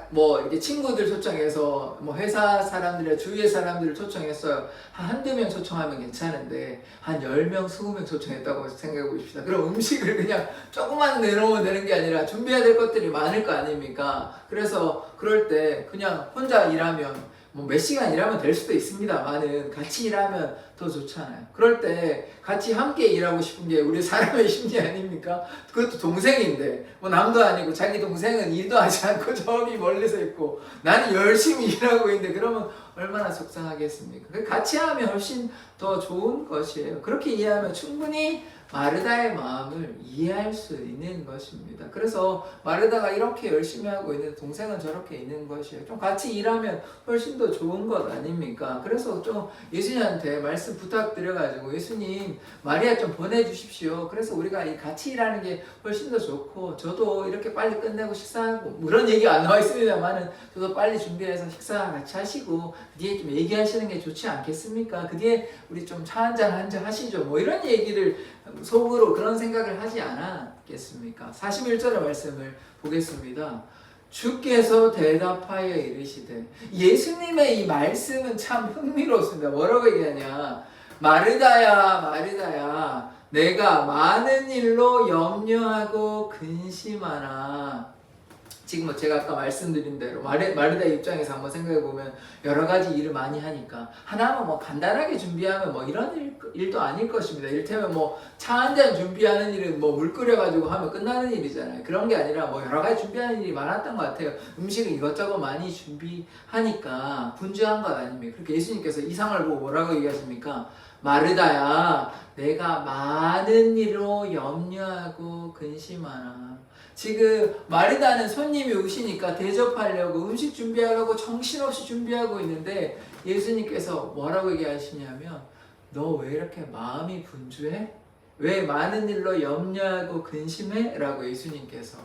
뭐 이렇게 친구들 초청해서 뭐 회사 사람들이나 주위의 사람들을 초청했어요. 한두 명 초청하면 괜찮은데 한 10명, 20명 초청했다고 생각해 보십시다. 그럼 음식을 그냥 조금만 내놓으면 되는 게 아니라 준비해야 될 것들이 많을 거 아닙니까? 그래서 그럴 때 그냥 혼자 일하면 뭐 몇 시간 일하면 될 수도 있습니다만은 같이 일하면 더 좋잖아요. 그럴 때 같이 함께 일하고 싶은 게 우리 사람의 심리 아닙니까? 그것도 동생인데 뭐 남도 아니고 자기 동생은 일도 하지 않고 저기 멀리서 있고 나는 열심히 일하고 있는데 그러면 얼마나 속상하겠습니까? 같이 하면 훨씬 더 좋은 것이에요. 그렇게 이해하면 충분히 마르다의 마음을 이해할 수 있는 것입니다. 그래서 마르다가 이렇게 열심히 하고 있는데 동생은 저렇게 있는 것이에요. 좀 같이 일하면 훨씬 더 좋은 것 아닙니까? 그래서 좀 예수님한테 말씀 부탁드려가지고 예수님 마리아 좀 보내주십시오. 그래서 우리가 같이 일하는 게 훨씬 더 좋고 저도 이렇게 빨리 끝내고 식사하고 뭐 이런 얘기 안 나와 있습니다만은 저도 빨리 준비해서 식사 같이 하시고 그 뒤에 좀 얘기하시는 게 좋지 않겠습니까? 그 뒤에 우리 좀 차 한잔 하시죠. 뭐 이런 얘기를 속으로 그런 생각을 하지 않았겠습니까? 41절의 말씀을 보겠습니다. 주께서 대답하여 이르시되 예수님의 이 말씀은 참 흥미롭습니다. 뭐라고 얘기하냐? 마르다야 마르다야 내가 많은 일로 염려하고 근심하나. 지금 뭐 제가 아까 말씀드린 대로 마르다의 입장에서 한번 생각해 보면 여러 가지 일을 많이 하니까 하나만 뭐 간단하게 준비하면 뭐 이런 일도 아닐 것입니다. 이를테면 뭐 차 한 잔 준비하는 일은 뭐 물 끓여가지고 하면 끝나는 일이잖아요. 그런 게 아니라 뭐 여러 가지 준비하는 일이 많았던 것 같아요. 음식을 이것저것 많이 준비하니까 분주한 것 아닙니까? 그렇게 예수님께서 이 상을 보고 뭐라고 얘기하십니까? 마르다야 내가 많은 일로 염려하고 근심하나. 지금 마르다는 손님이 오시니까 대접하려고 음식 준비하려고 정신없이 준비하고 있는데 예수님께서 뭐라고 얘기하시냐면 너 왜 이렇게 마음이 분주해? 왜 많은 일로 염려하고 근심해? 라고 예수님께서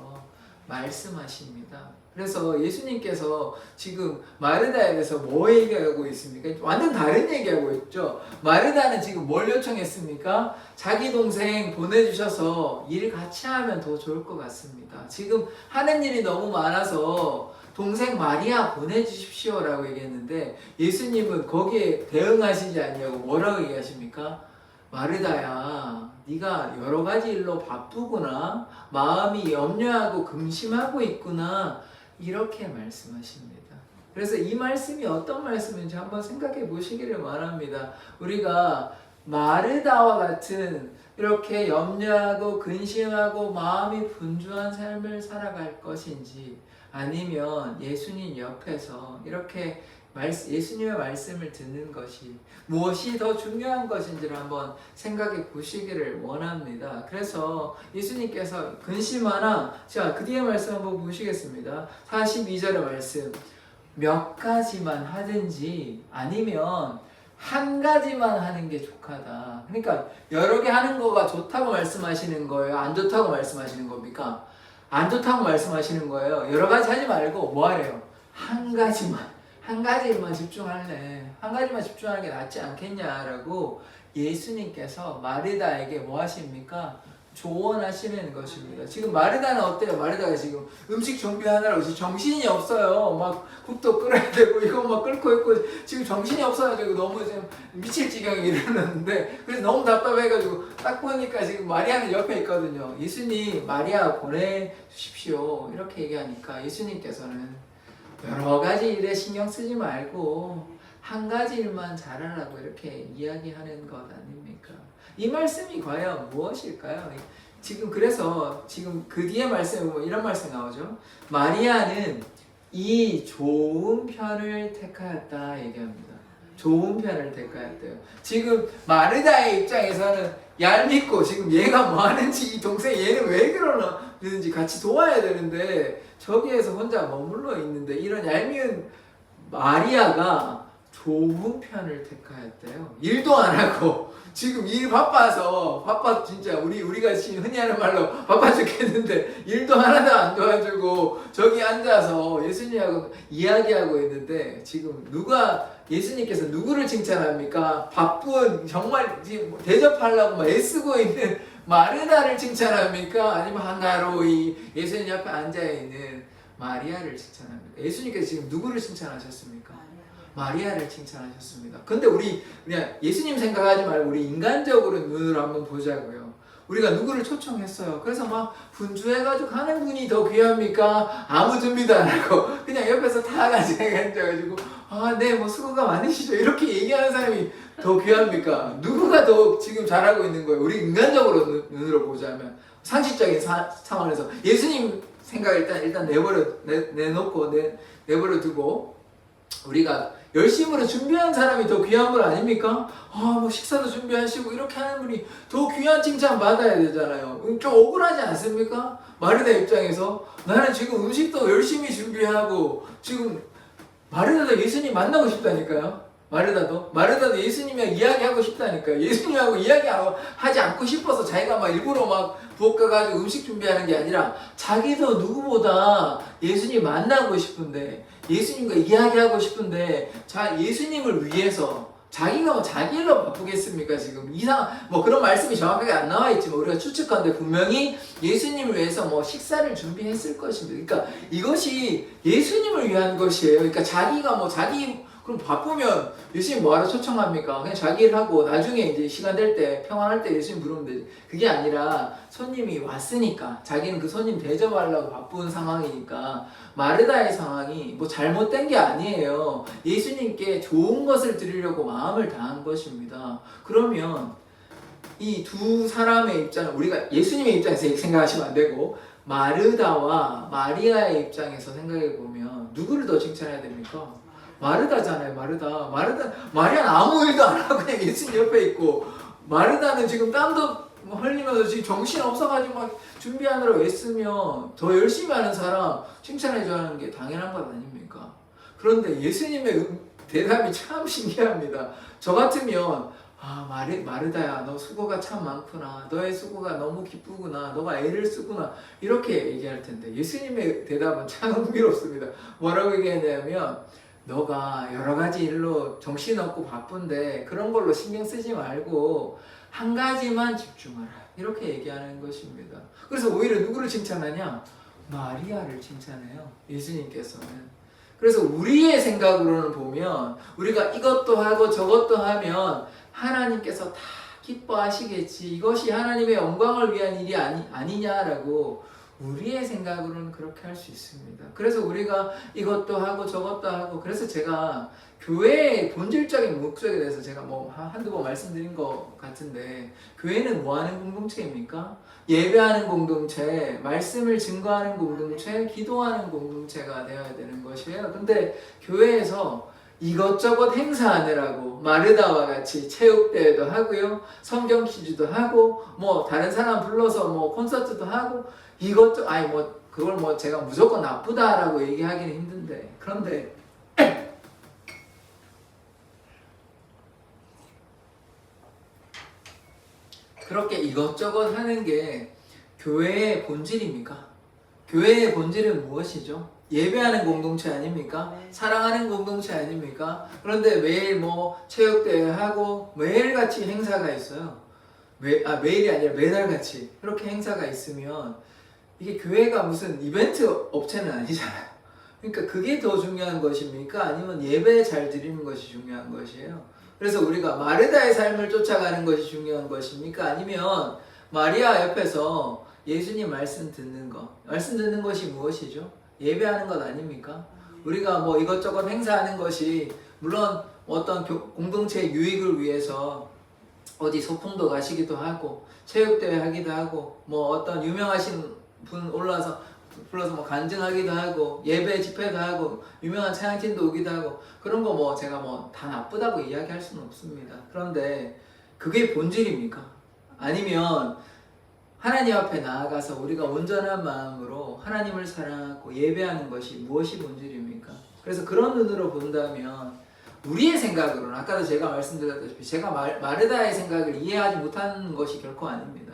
말씀하십니다. 그래서 예수님께서 지금 마르다에 대해서 뭐 얘기하고 있습니까? 완전 다른 얘기하고 있죠. 마르다는 지금 뭘 요청했습니까? 자기 동생 보내주셔서 일 같이 하면 더 좋을 것 같습니다. 지금 하는 일이 너무 많아서 동생 마리아 보내주십시오 라고 얘기했는데 예수님은 거기에 대응하시지 않냐고 뭐라고 얘기하십니까? 마르다야 네가 여러 가지 일로 바쁘구나. 마음이 염려하고 근심하고 있구나. 이렇게 말씀하십니다. 그래서 이 말씀이 어떤 말씀인지 한번 생각해 보시기를 바랍니다. 우리가 마르다와 같은 이렇게 염려하고 근심하고 마음이 분주한 삶을 살아갈 것인지 아니면 예수님 옆에서 이렇게 예수님의 말씀을 듣는 것이 무엇이 더 중요한 것인지를 한번 생각해 보시기를 원합니다. 그래서 예수님께서 근심하나, 자, 그 뒤에 말씀 한번 보시겠습니다. 42절의 말씀. 몇 가지만 하든지 아니면 한 가지만 하는 게 족하다. 그러니까 여러 개 하는 거가 좋다고 말씀하시는 거예요? 안 좋다고 말씀하시는 겁니까? 안 좋다고 말씀하시는 거예요. 여러 가지 하지 말고 뭐 하래요? 한 가지만 집중할래. 한 가지만 집중하는 게 낫지 않겠냐라고 예수님께서 마르다에게 뭐 하십니까? 조언하시는 것입니다. 지금 마르다는 어때요? 마르다가 지금 음식 준비하느라고 정신이 없어요. 막 국도 끓여야 되고 이거 막 끓고 있고 지금 정신이 없어가지고 너무 지금 미칠 지경에 이르렀는데 그래서 너무 답답해가지고 딱 보니까 지금 마리아는 옆에 있거든요. 예수님 마리아 보내주십시오. 이렇게 얘기하니까 예수님께서는 여러 가지 일에 신경 쓰지 말고 한 가지 일만 잘하라고 이렇게 이야기하는 것 아닙니까? 이 말씀이 과연 무엇일까요? 지금 그래서 지금 그 뒤에 말씀에 보면 이런 말씀 나오죠. 마리아는 이 좋은 편을 택하였다 얘기합니다. 좋은 편을 택하였대요. 지금 마르다의 입장에서는 얄밉고 지금 얘가 뭐 하는지 이 동생 얘는 왜 그러는지 같이 도와야 되는데 저기에서 혼자 머물러 있는데 이런 얄미운 마리아가 좋은 편을 택하였대요. 일도 안 하고 지금 일 바빠 진짜 우리가 지금 흔히 하는 말로 바빠 죽겠는데 일도 하나도 안 도와주고 저기 앉아서 예수님하고 이야기하고 있는데 지금 예수님께서 누구를 칭찬합니까? 바쁜 정말 지금 대접하려고 막 애쓰고 있는 마르다를 칭찬합니까? 아니면 한가로이 예수님 옆에 앉아있는 마리아를 칭찬합니까? 예수님께서 지금 누구를 칭찬하셨습니까? 마리아를 칭찬하셨습니다. 근데 우리 그냥 예수님 생각하지 말고 우리 인간적으로 눈으로 한번 보자고요. 우리가 누구를 초청했어요. 그래서 막 분주해가지고 하는 분이 더 귀합니까? 아무 준비도 안 하고 그냥 옆에서 다 같이 앉아가지고 네, 뭐 수고가 많으시죠. 이렇게 얘기하는 사람이 더 귀합니까? 누구가 더 지금 잘하고 있는 거예요? 우리 인간적으로 눈으로 보자면 상식적인 상황에서 예수님 생각 일단 내버려 두고 우리가 열심으로 준비한 사람이 더 귀한 분 아닙니까? 뭐 식사도 준비하시고 이렇게 하는 분이 더 귀한 칭찬 받아야 되잖아요. 좀 억울하지 않습니까? 마르다 입장에서 나는 지금 음식도 열심히 준비하고 지금 마르다도 예수님 만나고 싶다니까요. 마르다도 예수님이랑 이야기하고 싶다니까요. 예수님하고 이야기하지 않고 싶어서 자기가 막 일부러 막 부엌 가가지고 음식 준비하는 게 아니라 자기도 누구보다 예수님 만나고 싶은데 예수님과 이야기하고 싶은데 예수님을 위해서 자기가 뭐 자기 일로 바쁘겠습니까? 지금 뭐 그런 말씀이 정확하게 안 나와 있지만 우리가 추측하는데 분명히 예수님을 위해서 뭐 식사를 준비했을 것입니다. 그러니까 이것이 예수님을 위한 것이에요. 그러니까 자기가 뭐 그럼 바쁘면 예수님 뭐하러 초청합니까? 그냥 자기 일 하고 나중에 이제 시간 될 때 평안할 때 예수님 부르면 되지. 그게 아니라 손님이 왔으니까 자기는 그 손님 대접하려고 바쁜 상황이니까 마르다의 상황이 뭐 잘못된 게 아니에요. 예수님께 좋은 것을 드리려고 마음을 다한 것입니다. 그러면 이 두 사람의 입장을 우리가 예수님의 입장에서 생각하시면 안 되고 마르다와 마리아의 입장에서 생각해 보면 누구를 더 칭찬해야 됩니까? 마르다잖아요. 마리아는 아무 일도 안 하고 그냥 예수님 옆에 있고 마르다는 지금 땀도 흘리면서 지금 정신 없어가지고 막 준비하느라고 애쓰면 더 열심히 하는 사람 칭찬해줘야 하는 게 당연한 것 아닙니까? 그런데 예수님의 대답이 참 신기합니다. 저 같으면 마르다야 너 수고가 참 많구나. 너의 수고가 너무 기쁘구나. 너가 애를 쓰구나. 이렇게 얘기할 텐데 예수님의 대답은 참 흥미롭습니다. 뭐라고 얘기하냐면 너가 여러 가지 일로 정신없고 바쁜데 그런 걸로 신경 쓰지 말고 한 가지만 집중하라. 이렇게 얘기하는 것입니다. 그래서 오히려 누구를 칭찬하냐? 마리아를 칭찬해요. 예수님께서는. 그래서 우리의 생각으로는 보면 우리가 이것도 하고 저것도 하면 하나님께서 다 기뻐하시겠지. 이것이 하나님의 영광을 위한 일이 아니냐라고 우리의 생각으로는 그렇게 할 수 있습니다. 그래서 우리가 이것도 하고 저것도 하고 그래서 제가 교회의 본질적인 목적에 대해서 제가 뭐 한두 번 말씀드린 것 같은데 교회는 뭐 하는 공동체입니까? 예배하는 공동체, 말씀을 증거하는 공동체, 기도하는 공동체가 되어야 되는 것이에요. 근데 교회에서 이것저것 행사하느라고 마르다와 같이 체육대회도 하고요, 성경 퀴즈도 하고, 뭐 다른 사람 불러서 뭐 콘서트도 하고, 그걸 뭐 제가 무조건 나쁘다라고 얘기하기는 힘든데, 그런데 그렇게 이것저것 하는 게 교회의 본질입니까? 교회의 본질은 무엇이죠? 예배하는 공동체 아닙니까? 네. 사랑하는 공동체 아닙니까? 그런데 매일 뭐 체육대회 하고 매일같이 행사가 있어요. 매일이 아니라 매달같이 이렇게 행사가 있으면 이게 교회가 무슨 이벤트 업체는 아니잖아요. 그러니까 그게 더 중요한 것입니까? 아니면 예배 잘 드리는 것이 중요한 것이에요. 그래서 우리가 마르다의 삶을 쫓아가는 것이 중요한 것입니까? 아니면 마리아 옆에서 예수님 말씀 듣는 것. 말씀 듣는 것이 무엇이죠? 예배하는 것 아닙니까? 우리가 뭐 이것저것 행사하는 것이 물론 어떤 공동체의 유익을 위해서 어디 소풍도 가시기도 하고 체육대회 하기도 하고 뭐 어떤 유명하신 분 올라서 불러서 뭐 간증하기도 하고 예배 집회도 하고 유명한 찬양팀도 오기도 하고 그런 거 뭐 제가 뭐 다 나쁘다고 이야기할 수는 없습니다. 그런데 그게 본질입니까? 아니면 하나님 앞에 나아가서 우리가 온전한 마음으로 하나님을 사랑하고 예배하는 것이 무엇이 본질입니까? 그래서 그런 눈으로 본다면 우리의 생각으로는 아까도 제가 말씀드렸다시피 제가 마르다의 생각을 이해하지 못하는 것이 결코 아닙니다.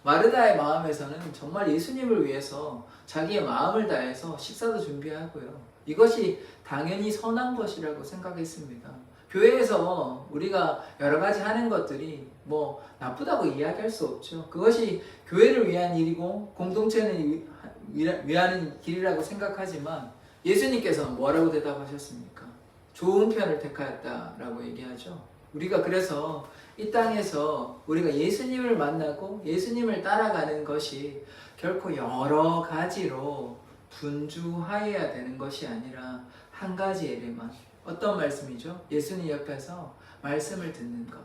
마르다의 마음에서는 정말 예수님을 위해서 자기의 마음을 다해서 식사도 준비하고요. 이것이 당연히 선한 것이라고 생각했습니다. 교회에서 우리가 여러 가지 하는 것들이 뭐 나쁘다고 이야기할 수 없죠. 그것이 교회를 위한 일이고 공동체는 위하는 길이라고 생각하지만 예수님께서는 뭐라고 대답하셨습니까? 좋은 편을 택하였다라고 얘기하죠. 우리가 그래서 이 땅에서 우리가 예수님을 만나고 예수님을 따라가는 것이 결코 여러 가지로 분주하여야 되는 것이 아니라 한 가지 예배만. 어떤 말씀이죠? 예수님 옆에서 말씀을 듣는 것,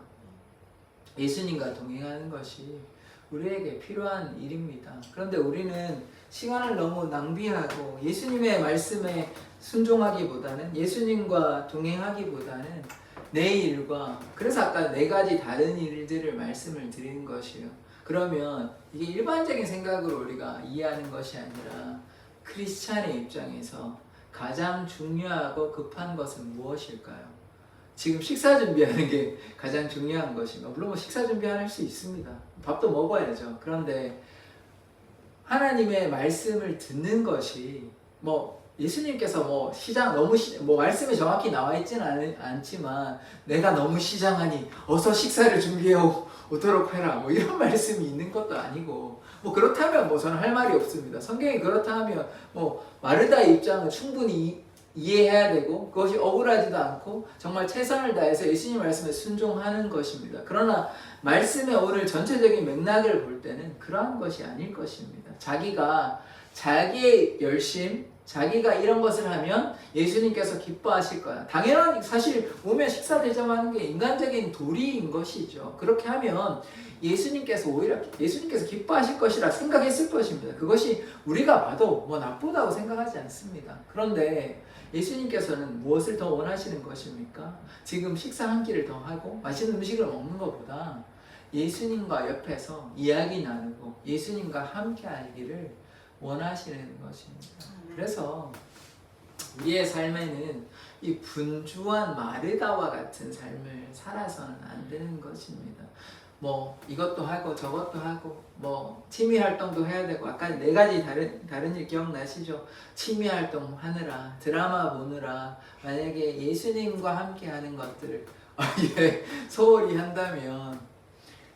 예수님과 동행하는 것이 우리에게 필요한 일입니다. 그런데 우리는 시간을 너무 낭비하고 예수님의 말씀에 순종하기보다는 예수님과 동행하기보다는 내 일과 그래서 아까 4가지 다른 일들을 말씀을 드리는 것이에요. 그러면 이게 일반적인 생각으로 우리가 이해하는 것이 아니라 크리스찬의 입장에서 가장 중요하고 급한 것은 무엇일까요? 지금 식사 준비하는 게 가장 중요한 것인가? 물론 뭐 식사 준비할 수 있습니다. 밥도 먹어야죠. 그런데 하나님의 말씀을 듣는 것이 뭐 예수님께서 뭐 시장 너무 뭐 말씀이 정확히 나와 있지는 않지만 내가 너무 시장하니 어서 식사를 준비해 오도록 해라 뭐 이런 말씀이 있는 것도 아니고 뭐 그렇다면 뭐 저는 할 말이 없습니다. 성경이 그렇다 하면 뭐 마르다의 입장은 충분히 이해해야 되고 그것이 억울하지도 않고 정말 최선을 다해서 예수님 말씀에 순종하는 것입니다. 그러나 말씀의 오늘 전체적인 맥락을 볼 때는 그러한 것이 아닐 것입니다. 자기가 자기의 열심, 자기가 이런 것을 하면 예수님께서 기뻐하실 거야. 당연한 사실 오면 식사 대접하는 게 인간적인 도리인 것이죠. 그렇게 하면 예수님께서 오히려 예수님께서 기뻐하실 것이라 생각했을 것입니다. 그것이 우리가 봐도 뭐 나쁘다고 생각하지 않습니다. 그런데 예수님께서는 무엇을 더 원하시는 것입니까? 지금 식사 한 끼를 더 하고 맛있는 음식을 먹는 것보다 예수님과 옆에서 이야기 나누고 예수님과 함께 하기를 원하시는 것입니다. 그래서 우리의 삶에는 이 분주한 마르다와 같은 삶을 살아서는 안 되는 것입니다. 뭐 이것도 하고 저것도 하고 뭐 취미 활동도 해야 되고 아까 4가지 다른 일 기억나시죠? 취미 활동 하느라 드라마 보느라 만약에 예수님과 함께 하는 것들을 소홀히 한다면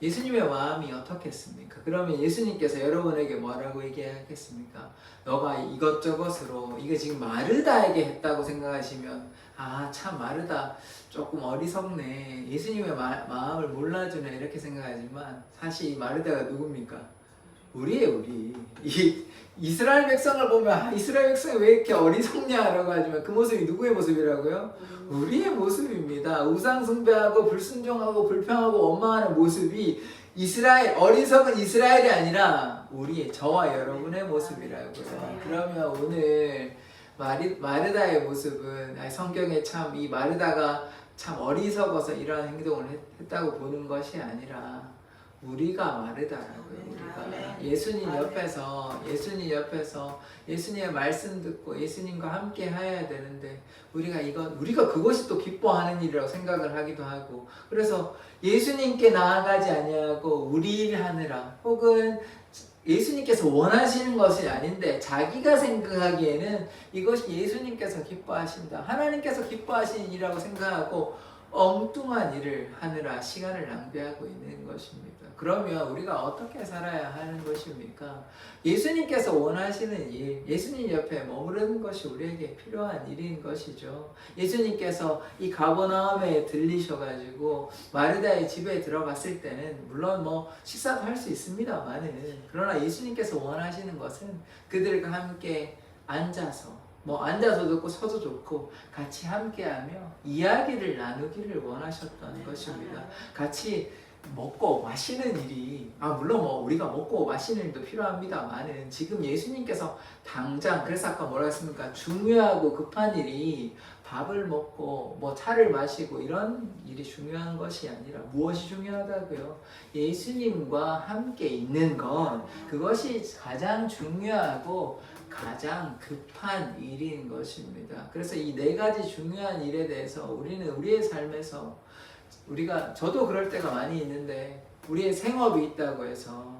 예수님의 마음이 어떻겠습니까? 그러면 예수님께서 여러분에게 뭐라고 얘기하겠습니까? 너가 이것저것으로 이게 지금 마르다에게 했다고 생각하시면 아 참 마르다 조금 어리석네 예수님의 마음을 몰라주네 이렇게 생각하지만 사실 이 마르다가 누굽니까? 우리예요. 우리 이 이스라엘 백성을 보면 이스라엘 백성이 왜 이렇게 어리석냐 라고 하지만 그 모습이 누구의 모습이라고요? 우리의 모습입니다. 우상 숭배하고 불순종하고 불평하고 원망하는 모습이 어리석은 이스라엘이 아니라 우리의 저와 여러분의 모습이라고요. 그러면 오늘 마르다의 모습은 성경에 참 이 마르다가 참 어리석어서 이러한 행동을 했다고 보는 것이 아니라 우리가 마르다라고요. 우리가 예수님 옆에서 예수님의 말씀 듣고 예수님과 함께 해야 되는데 우리가 그것이 또 기뻐하는 일이라고 생각을 하기도 하고 그래서 예수님께 나아가지 아니하고 우리 일 하느라 혹은 예수님께서 원하시는 것이 아닌데 자기가 생각하기에는 이것이 예수님께서 기뻐하신다 하나님께서 기뻐하시는 일이라고 생각하고 엉뚱한 일을 하느라 시간을 낭비하고 있는 것입니다. 그러면 우리가 어떻게 살아야 하는 것입니까? 예수님께서 원하시는 일, 예수님 옆에 머무르는 것이 우리에게 필요한 일인 것이죠. 예수님께서 이 가버나움에 들리셔가지고 마르다의 집에 들어갔을 때는 물론 뭐 식사도 할 수 있습니다만은 그러나 예수님께서 원하시는 것은 그들과 함께 앉아서 앉아서 듣고 서도 좋고 같이 함께하며 이야기를 나누기를 원하셨던 것입니다. 같이 먹고 마시는 일이 물론 뭐 우리가 먹고 마시는 일도 필요합니다만은 지금 예수님께서 당장 그래서 아까 뭐라 했습니까? 중요하고 급한 일이 밥을 먹고 뭐 차를 마시고 이런 일이 중요한 것이 아니라 무엇이 중요하다고요? 예수님과 함께 있는 것, 그것이 가장 중요하고 가장 급한 일인 것입니다. 그래서 이 네 가지 중요한 일에 대해서 우리는 우리의 삶에서 저도 그럴 때가 많이 있는데 우리의 생업이 있다고 해서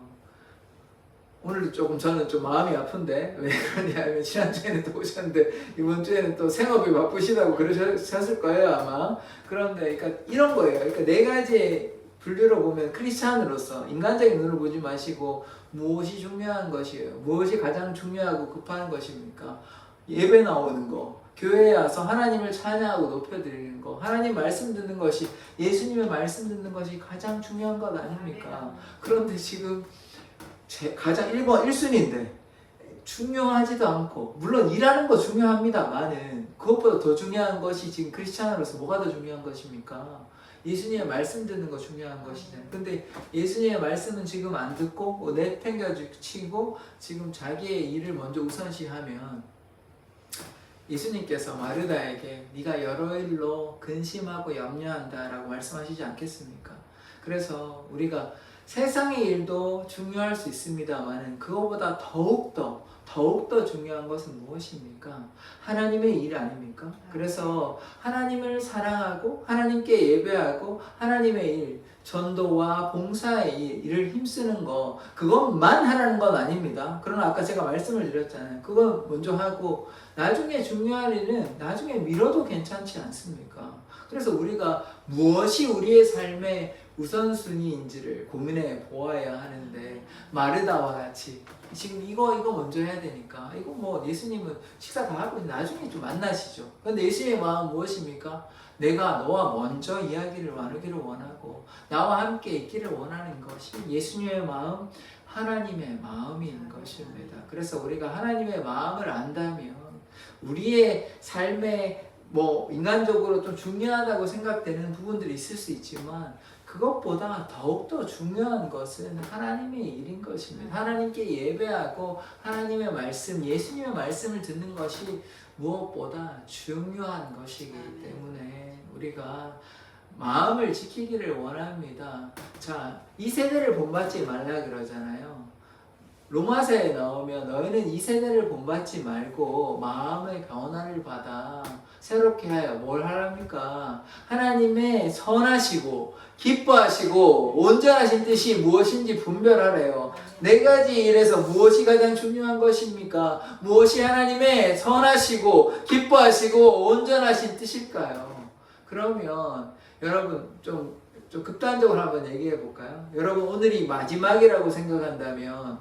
오늘도 조금 저는 좀 마음이 아픈데 왜 그러냐면 지난주에는 또 오셨는데 이번 주에는 또 생업이 바쁘시다고 그러셨을 거예요 아마. 그런데 그러니까 이런 거예요. 그러니까 네 가지의 분류로 보면 크리스찬으로서 인간적인 눈을 보지 마시고 무엇이 중요한 것이에요? 무엇이 가장 중요하고 급한 것입니까? 예배 나오는 거, 교회에 와서 하나님을 찬양하고 높여드리는 거, 하나님 말씀 듣는 것이, 예수님의 말씀 듣는 것이 가장 중요한 것 아닙니까? 그런데 지금 가장 1순위인데 중요하지도 않고, 물론 일하는 거 중요합니다만은 그것보다 더 중요한 것이 지금 크리스찬으로서 뭐가 더 중요한 것입니까? 예수님의 말씀 듣는 거 중요한 것이잖아요. 근데 예수님의 말씀은 지금 안 듣고 내팽겨치고 지금 자기의 일을 먼저 우선시하면 예수님께서 마르다에게 네가 여러 일로 근심하고 염려한다라고 말씀하시지 않겠습니까? 그래서 우리가 세상의 일도 중요할 수 있습니다만 그거보다 더욱더 중요한 것은 무엇입니까? 하나님의 일 아닙니까? 그래서 하나님을 사랑하고 하나님께 예배하고 하나님의 일, 전도와 봉사의 일을 힘쓰는 거, 그것만 하라는 건 아닙니다. 그러나 아까 제가 말씀을 드렸잖아요. 그거 먼저 하고 나중에 중요한 일은 나중에 미뤄도 괜찮지 않습니까? 그래서 우리가 무엇이 우리의 삶의 우선순위인지를 고민해 보아야 하는데, 마르다와 같이 지금 이거 먼저 해야 되니까, 이거 뭐 예수님은 식사 다 하고 나중에 좀 만나시죠. 그런데 예수님의 마음은 무엇입니까? 내가 너와 먼저 이야기를 나누기를 원하고 나와 함께 있기를 원하는 것이 예수님의 마음, 하나님의 마음인 것입니다. 그래서 우리가 하나님의 마음을 안다면 우리의 삶에 뭐 인간적으로 좀 중요하다고 생각되는 부분들이 있을 수 있지만 그것보다 더욱더 중요한 것은 하나님의 일인 것입니다. 하나님께 예배하고 하나님의 말씀, 예수님의 말씀을 듣는 것이 무엇보다 중요한 것이기 때문에 우리가 마음을 지키기를 원합니다. 자, 이 세대를 본받지 말라 그러잖아요. 로마서에 나오면 너희는 이 세대를 본받지 말고 마음의 변화를 받아 새롭게 하여 뭘 하랍니까? 하나님의 선하시고 기뻐하시고 온전하신 뜻이 무엇인지 분별하래요. 네 가지 일에서 무엇이 가장 중요한 것입니까? 무엇이 하나님의 선하시고 기뻐하시고 온전하신 뜻일까요? 그러면 여러분 좀 극단적으로 한번 얘기해 볼까요? 여러분 오늘이 마지막이라고 생각한다면,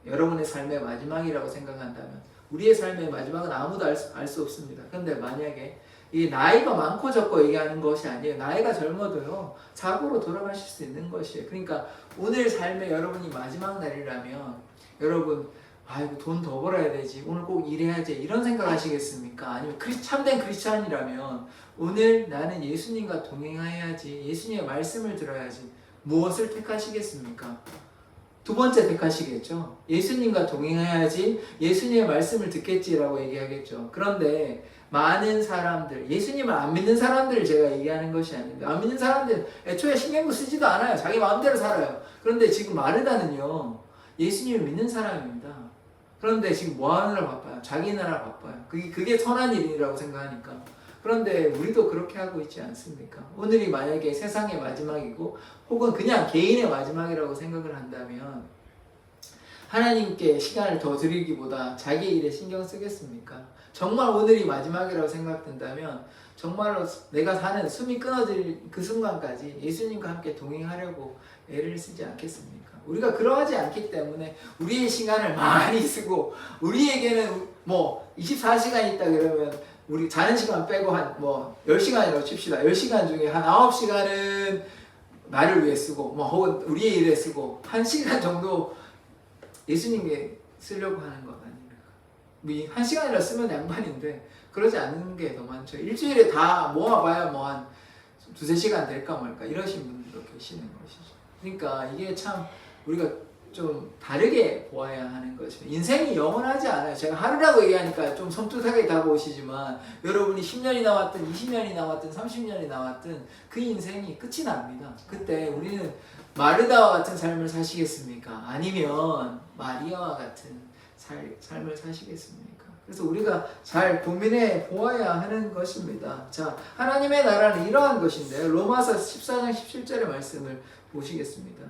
여러분의 삶의 마지막이라고 생각한다면, 우리의 삶의 마지막은 아무도 알 수 없습니다. 그런데 만약에 이 나이가 많고 적고 얘기하는 것이 아니에요. 나이가 젊어도요 사고로 돌아가실 수 있는 것이에요. 그러니까 오늘 삶에 여러분이 마지막 날이라면 여러분 아이고 돈 더 벌어야 되지, 오늘 꼭 일해야지, 이런 생각 하시겠습니까? 아니면 참된 크리스찬이라면 오늘 나는 예수님과 동행해야지, 예수님의 말씀을 들어야지, 무엇을 택하시겠습니까? 두 번째 택하시겠죠. 예수님과 동행해야지, 예수님의 말씀을 듣겠지라고 얘기하겠죠. 그런데 많은 사람들, 예수님을 안 믿는 사람들을 제가 얘기하는 것이 아닌데, 안 믿는 사람들은 애초에 신경도 쓰지도 않아요. 자기 마음대로 살아요. 그런데 지금 마르다는요 예수님을 믿는 사람입니다. 그런데 지금 뭐 하느라 바빠요? 자기 나라 바빠요. 그게 선한 일이라고 생각하니까. 그런데 우리도 그렇게 하고 있지 않습니까? 오늘이 만약에 세상의 마지막이고 혹은 그냥 개인의 마지막이라고 생각을 한다면 하나님께 시간을 더 드리기보다 자기 일에 신경 쓰겠습니까? 정말 오늘이 마지막이라고 생각된다면 정말로 내가 사는 숨이 끊어질 그 순간까지 예수님과 함께 동행하려고 애를 쓰지 않겠습니까? 우리가 그러하지 않기 때문에 우리의 시간을 많이 쓰고, 우리에게는 뭐 24시간 있다 그러면 우리 자는 시간 빼고 한 뭐 10시간이라고 칩시다. 10시간 중에 한 9시간은 나를 위해 쓰고 뭐 혹은 우리의 일에 쓰고 1시간 정도 예수님께 쓰려고 하는 것 아닙니까? 1시간이라 쓰면 양반인데 그러지 않는 게 더 많죠. 일주일에 다 모아봐야 뭐 한 두세 시간 될까 말까 이러신 분들도 계시는 것이죠. 그러니까 이게 참 우리가 좀 다르게 보아야 하는 것이죠. 인생이 영원하지 않아요. 제가 하루라고 얘기하니까 좀 섬뜩하게 다가오시지만 여러분이 10년이 남았든 20년이 남았든 30년이 남았든 그 인생이 끝이 납니다. 그때 우리는 마르다와 같은 삶을 사시겠습니까? 아니면 마리아와 같은 삶을 사시겠습니까? 그래서 우리가 잘 고민해 보아야 하는 것입니다. 자, 하나님의 나라는 이러한 것인데요. 로마서 14장 17절의 말씀을 보시겠습니다.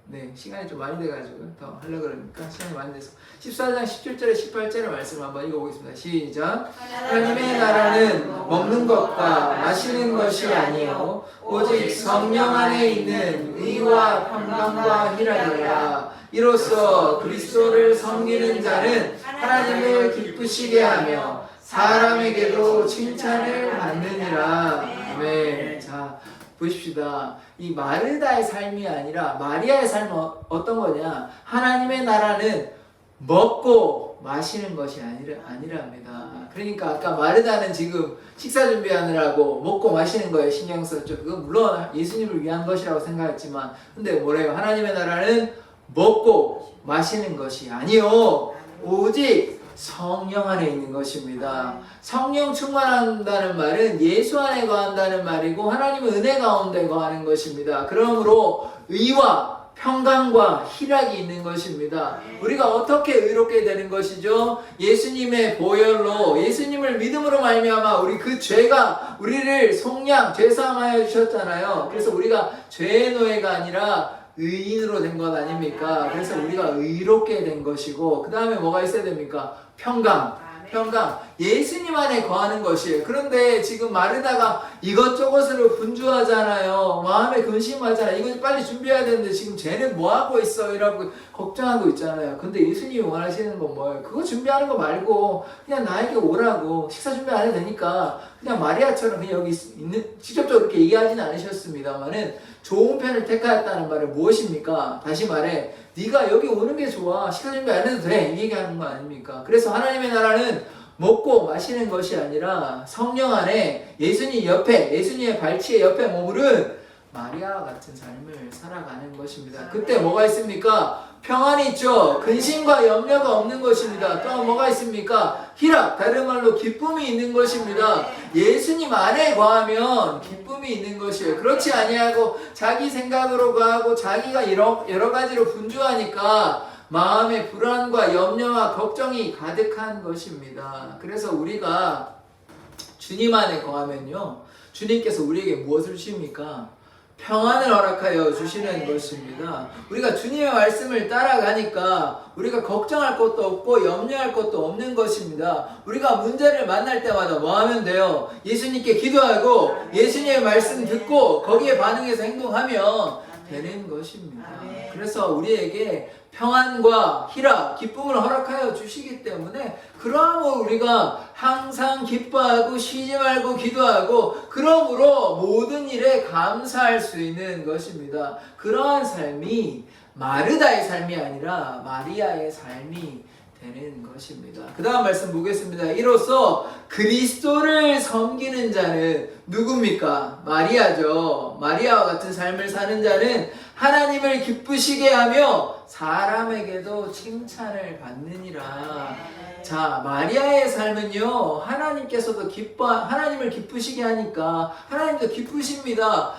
네, 시간이 좀 많이 돼가지고 더 하려고 그러니까 시간이 많이 돼서 14장 17절에 18절의 말씀 한번 읽어보겠습니다. 시작. 하나님의 나라는 먹는 것과 마시는 것이 아니요 오직 성령 안에 있는 의와 평강과 희락이라. 이로써 그리스도를 섬기는 자는 하나님을 기쁘시게 하며 사람에게도 칭찬을 받느니라. 아멘. 자, 보십시다. 이 마르다의 삶이 아니라 마리아의 삶은 어떤 거냐? 하나님의 나라는 먹고 마시는 것이 아니랍니다. 그러니까 아까 마르다는 지금 식사 준비하느라고 먹고 마시는 거에 신경 썼죠. 그건 물론 예수님을 위한 것이라고 생각했지만, 근데 뭐래요? 하나님의 나라는 먹고 마시는 것이 아니요 오직 성령 안에 있는 것입니다. 성령 충만한다는 말은 예수 안에 거한다는 말이고 하나님의 은혜 가운데 거하는 것입니다. 그러므로 의와 평강과 희락이 있는 것입니다. 우리가 어떻게 의롭게 되는 것이죠? 예수님의 보혈로, 예수님을 믿음으로 말미암아 우리 그 죄가 우리를 속량 죄사함하여 주셨잖아요. 그래서 우리가 죄의 노예가 아니라 의인으로 된 것 아닙니까? 그래서 우리가 의롭게 된 것이고, 그 다음에 뭐가 있어야 됩니까? 평강. 예수님 안에 거하는 것이에요. 그런데 지금 마르다가 이것저것으로 분주하잖아요. 마음에 근심하잖아요. 이거 빨리 준비해야 되는데 지금 쟤는 뭐 하고 있어? 이라고 걱정하고 있잖아요. 근데 예수님이 원하시는 건 뭐예요? 그거 준비하는 거 말고 그냥 나에게 오라고. 식사 준비 안 해도 되니까 그냥 마리아처럼 그냥 여기 있는, 직접적으로 그렇게 얘기하지는 않으셨습니다만은 좋은 편을 택하였다는 말은 무엇입니까? 다시 말해, 네가 여기 오는 게 좋아. 식사 준비 안 해도 돼. 이 얘기하는 거 아닙니까? 그래서 하나님의 나라는 먹고 마시는 것이 아니라 성령 안에 예수님 옆에, 예수님의 발치의 옆에 머무른 마리아와 같은 삶을 살아가는 것입니다. 그때 뭐가 있습니까? 평안이 있죠. 근심과 염려가 없는 것입니다. 또 뭐가 있습니까? 희락, 다른 말로 기쁨이 있는 것입니다. 예수님 안에 거하면 기쁨이 있는 것이에요. 그렇지 아니하고 자기 생각으로 가고 자기가 여러 가지로 분주하니까 마음에 불안과 염려와 걱정이 가득한 것입니다. 그래서 우리가 주님 안에 거하면요, 주님께서 우리에게 무엇을 주십니까? 평안을 허락하여 주시는 것입니다. 우리가 주님의 말씀을 따라가니까 우리가 걱정할 것도 없고 염려할 것도 없는 것입니다. 우리가 문제를 만날 때마다 뭐 하면 돼요? 예수님께 기도하고 예수님의 말씀 듣고 거기에 반응해서 행동하면 되는 것입니다. 그래서 우리에게 평안과 희락, 기쁨을 허락하여 주시기 때문에 그러므로 우리가 항상 기뻐하고 쉬지 말고 기도하고 그러므로 모든 일에 감사할 수 있는 것입니다. 그러한 삶이 마르다의 삶이 아니라 마리아의 삶이 되는 것입니다. 그 다음 말씀 보겠습니다. 이로써 그리스도를 섬기는 자는 누굽니까? 마리아죠. 마리아와 같은 삶을 사는 자는 하나님을 기쁘시게 하며 사람에게도 칭찬을 받느니라. 자, 마리아의 삶은요, 하나님께서도 하나님을 기쁘시게 하니까 하나님도 기쁘십니다.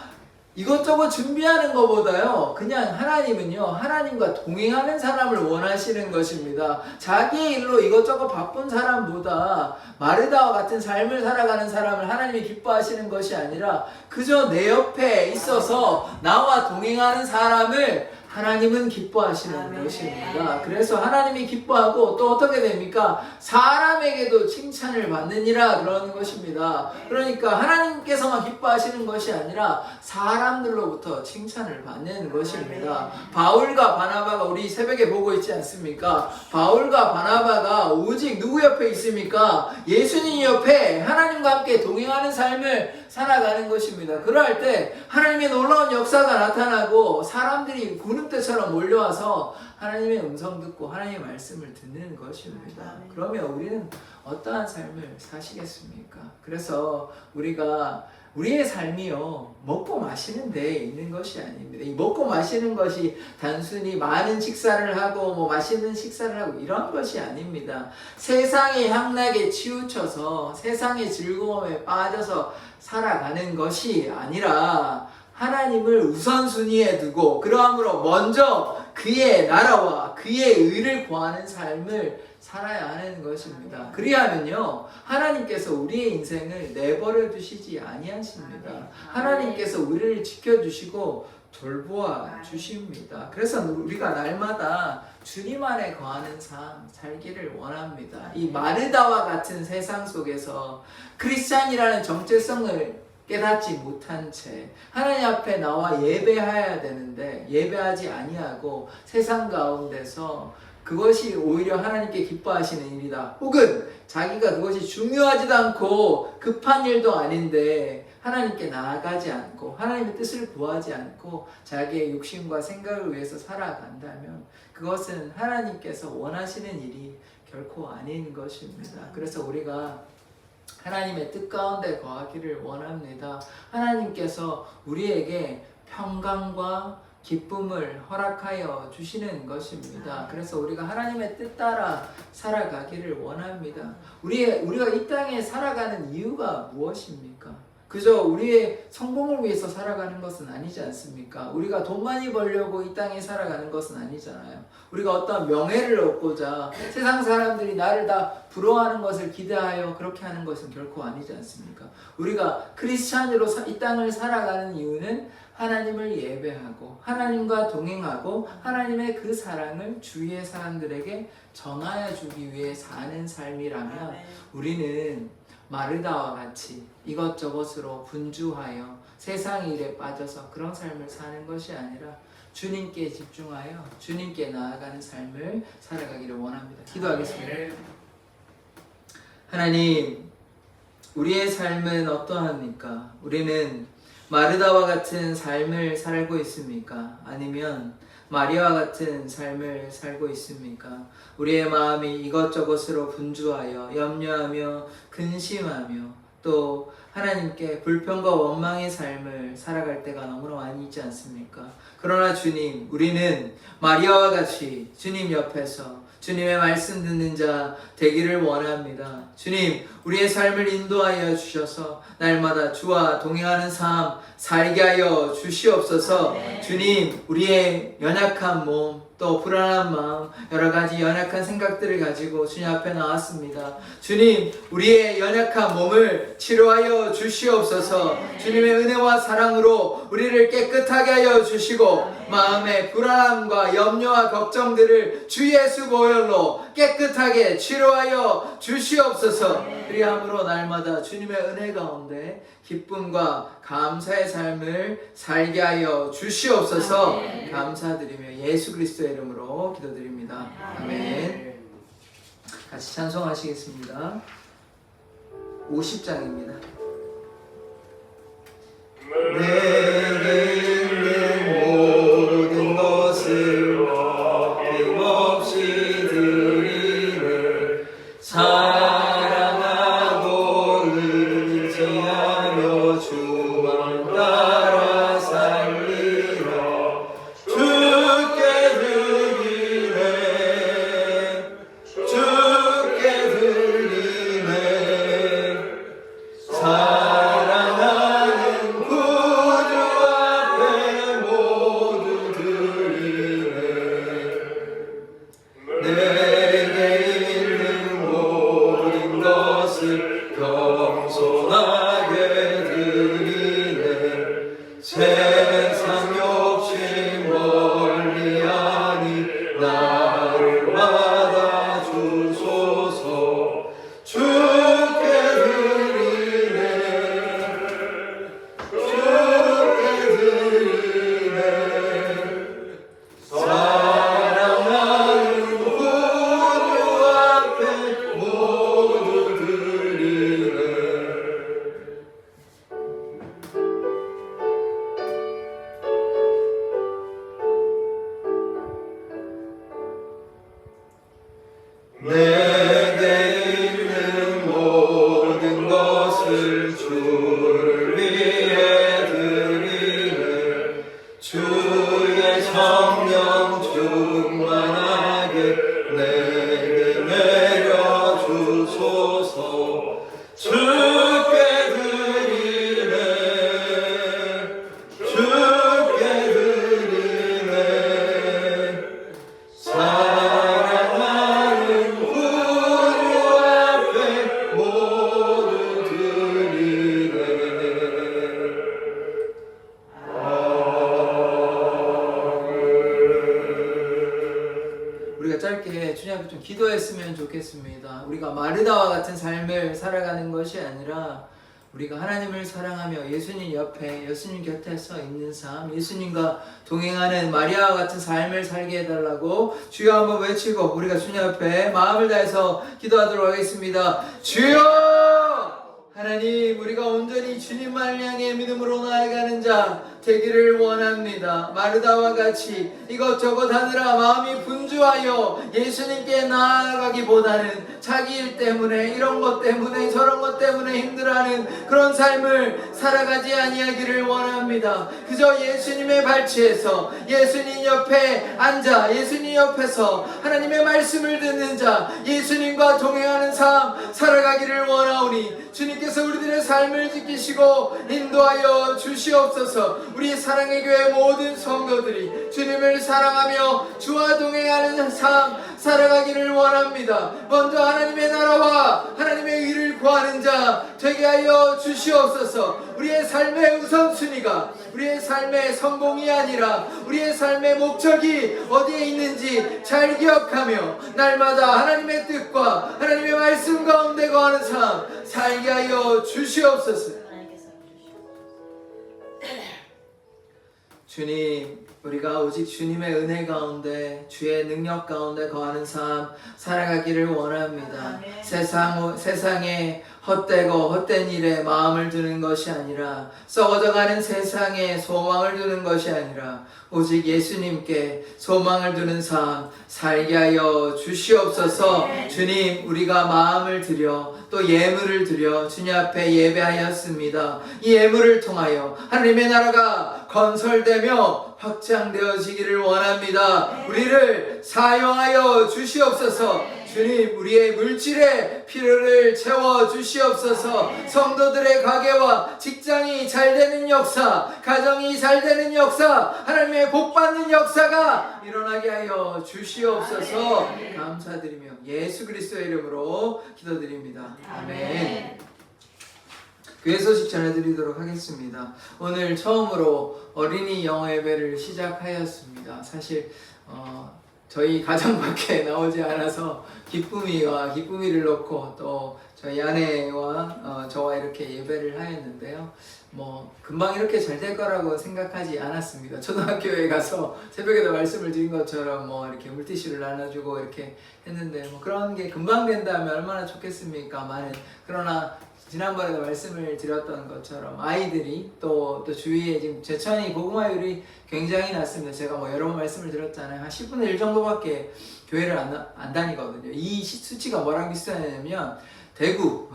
이것저것 준비하는 것보다요, 그냥 하나님은요, 하나님과 동행하는 사람을 원하시는 것입니다. 자기의 일로 이것저것 바쁜 사람보다 마르다와 같은 삶을 살아가는 사람을 하나님이 기뻐하시는 것이 아니라 그저 내 옆에 있어서 나와 동행하는 사람을 하나님은 기뻐하시는 것입니다. 그래서 하나님이 기뻐하고 또 어떻게 됩니까? 사람에게도 칭찬을 받느니라 그러는 것입니다. 그러니까 하나님께서만 기뻐하시는 것이 아니라 사람들로부터 칭찬을 받는 것입니다. 바울과 바나바가 우리 새벽에 보고 있지 않습니까? 바울과 바나바가 오직 누구 옆에 있습니까? 예수님 옆에 하나님과 함께 동행하는 삶을 살아가는 것입니다. 그럴 때 하나님의 놀라운 역사가 나타나고 사람들이 구름대처럼 몰려와서 하나님의 음성 듣고 하나님의 말씀을 듣는 것입니다. 그러면 우리는 어떠한 삶을 사시겠습니까? 그래서 우리가 우리의 삶이요 먹고 마시는 데에 있는 것이 아닙니다. 이 먹고 마시는 것이 단순히 많은 식사를 하고 뭐 맛있는 식사를 하고 이런 것이 아닙니다. 세상의 향락에 치우쳐서 세상의 즐거움에 빠져서 살아가는 것이 아니라 하나님을 우선순위에 두고 그러함으로 먼저 그의 나라와 그의 의를 구하는 삶을 살아야 하는 것입니다. 그리하면요 하나님께서 우리의 인생을 내버려 두시지 아니하십니다. 하나님께서 우리를 지켜주시고 돌보아 주십니다. 그래서 우리가 날마다 주님 안에 거하는 삶 살기를 원합니다. 이 마르다와 같은 세상 속에서 크리스찬이라는 정체성을 깨닫지 못한 채 하나님 앞에 나와 예배해야 되는데 예배하지 아니하고 세상 가운데서 그것이 오히려 하나님께 기뻐하시는 일이다. 혹은 자기가 그것이 중요하지도 않고 급한 일도 아닌데 하나님께 나아가지 않고 하나님의 뜻을 구하지 않고 자기의 욕심과 생각을 위해서 살아간다면 그것은 하나님께서 원하시는 일이 결코 아닌 것입니다. 그래서 우리가 하나님의 뜻 가운데 거하기를 원합니다. 하나님께서 우리에게 평강과 기쁨을 허락하여 주시는 것입니다. 그래서 우리가 하나님의 뜻 따라 살아가기를 원합니다. 우리가 이 땅에 살아가는 이유가 무엇입니까? 그저 우리의 성공을 위해서 살아가는 것은 아니지 않습니까? 우리가 돈 많이 벌려고 이 땅에 살아가는 것은 아니잖아요. 우리가 어떤 명예를 얻고자 세상 사람들이 나를 다 부러워하는 것을 기대하여 그렇게 하는 것은 결코 아니지 않습니까? 우리가 크리스찬으로 이 땅을 살아가는 이유는 하나님을 예배하고 하나님과 동행하고 하나님의 그 사랑을 주위의 사람들에게 전하여 주기 위해 사는 삶이라면 우리는 마르다와 같이 이것저것으로 분주하여 세상 일에 빠져서 그런 삶을 사는 것이 아니라 주님께 집중하여 주님께 나아가는 삶을 살아가기를 원합니다. 기도하겠습니다. 하나님, 우리의 삶은 어떠합니까? 우리는 마르다와 같은 삶을 살고 있습니까? 아니면 마리아와 같은 삶을 살고 있습니까? 우리의 마음이 이것저것으로 분주하여 염려하며 근심하며 또 하나님께 불평과 원망의 삶을 살아갈 때가 너무나 많이 있지 않습니까? 그러나 주님, 우리는 마리아와 같이 주님 옆에서 주님의 말씀 듣는 자 되기를 원합니다. 주님, 우리의 삶을 인도하여 주셔서 날마다 주와 동행하는 삶 살게 하여 주시옵소서. 주님, 우리의 연약한 몸 또 불안한 마음 여러 가지 연약한 생각들을 가지고 주님 앞에 나왔습니다. 주님, 우리의 연약한 몸을 치료하여 주시옵소서. 주님의 은혜와 사랑으로 우리를 깨끗하게 하여 주시고 마음의 불안함과 염려와 걱정들을 주 예수 보혈로 깨끗하게 치료하여 주시옵소서. 그리함으로 날마다 주님의 은혜 가운데 기쁨과 감사의 삶을 살게 하여 주시옵소서. 감사드리며 예수 그리스도의 이름으로 기도드립니다. 아멘. 같이 찬송하시겠습니다. 50장입니다. 내게 있는 모든 것을 힘없이 드리네. 사랑하고 의지하며 주만 따라 살리라. 주께 드리네. 주께 드리네. 사랑하는 구주 앞에 모두 드리네. 내게 있는 모든 것을 겸손하게 드리네. 세상 욕심 멀리하니 나를 받아 주소서. 주께 드리네. 주께 드리네. 사랑하는 구주 앞에 모두 드리네. 좀 기도했으면 좋겠습니다. 우리가 마르다와 같은 삶을 살아가는 것이 아니라 우리가 하나님을 사랑하며 예수님 옆에, 예수님 곁에서 있는 삶, 예수님과 동행하는 마리아와 같은 삶을 살게 해달라고 주여 한번 외치고 우리가 주님 앞에 마음을 다해서 기도하도록 하겠습니다. 주여! 하나님, 우리가 온전히 주님만 향해 믿음으로 나아가는 자 되기를 원합니다. 마르다와 같이 이것저것 하느라 마음이 분주하여 예수님께 나아가기보다는 자기 일 때문에, 이런 것 때문에, 저런 것 때문에 힘들어하는 그런 삶을 살아가지 아니하기를 원합니다. 그저 예수님의 발치에서, 예수님 옆에 앉아 예수님 옆에서 하나님의 말씀을 듣는 자, 예수님과 동행하는 삶 살아가기를 원하오니 주님께서 우리들의 삶을 지키시고 인도하여 주시옵소서. 우리 사랑의 교회 모든 성도들이 주님을 사랑하며 주와 동행하는 삶 살아가기를 원합니다. 먼저 하나님의 나라와 하나님의 의를 구하는 자 되게 하여 주시옵소서. 우리의 삶의 우선순위가 우리의 삶의 성공이 아니라 우리의 삶의 목적이 어디에 있는지 잘 기억하며 날마다 하나님의 뜻과 하나님의 말씀 가운데 거하는 삶 살게 하여 주시옵소서. 주님, 우리가 오직 주님의 은혜 가운데, 주의 능력 가운데 거하는 삶 살아가기를 원합니다. 세상에 헛되고 헛된 일에 마음을 두는 것이 아니라, 썩어져가는 세상에 소망을 두는 것이 아니라 오직 예수님께 소망을 두는 삶 살게 하여 주시옵소서. 주님, 우리가 마음을 들여 또 예물을 드려 주님 앞에 예배하였습니다. 이 예물을 통하여 하나님의 나라가 건설되며 확장되어지기를 원합니다. 우리를 사용하여 주시옵소서. 주님, 우리의 물질의 필요를 채워 주시옵소서. 성도들의 가게와 직장이 잘 되는 역사, 가정이 잘 되는 역사, 하나님의 복 받는 역사가 일어나게 하여 주시옵소서. 감사드리며 예수 그리스도의 이름으로 기도드립니다. 아멘. 교회 소식 전해드리도록 하겠습니다. 오늘 처음으로 어린이 영어 예배를 시작하였습니다. 사실 저희 가정 밖에 나오지 않아서 기쁨이를 놓고 또 저희 아내와 저와 이렇게 예배를 하였는데요. 금방 이렇게 잘 될 거라고 생각하지 않았습니다. 초등학교에 가서 새벽에도 말씀을 드린 것처럼 이렇게 물티슈를 나눠주고 이렇게 했는데 그런 게 금방 된다면 얼마나 좋겠습니까만, 그러나 지난번에도 말씀을 드렸던 것처럼 아이들이 또 주위에 지금 제천이 고구마율이 굉장히 낮습니다. 제가 여러 번 말씀을 드렸잖아요. 한 10분의 1 정도밖에 교회를 안 다니거든요. 이 수치가 뭐랑 비슷하냐면 대구,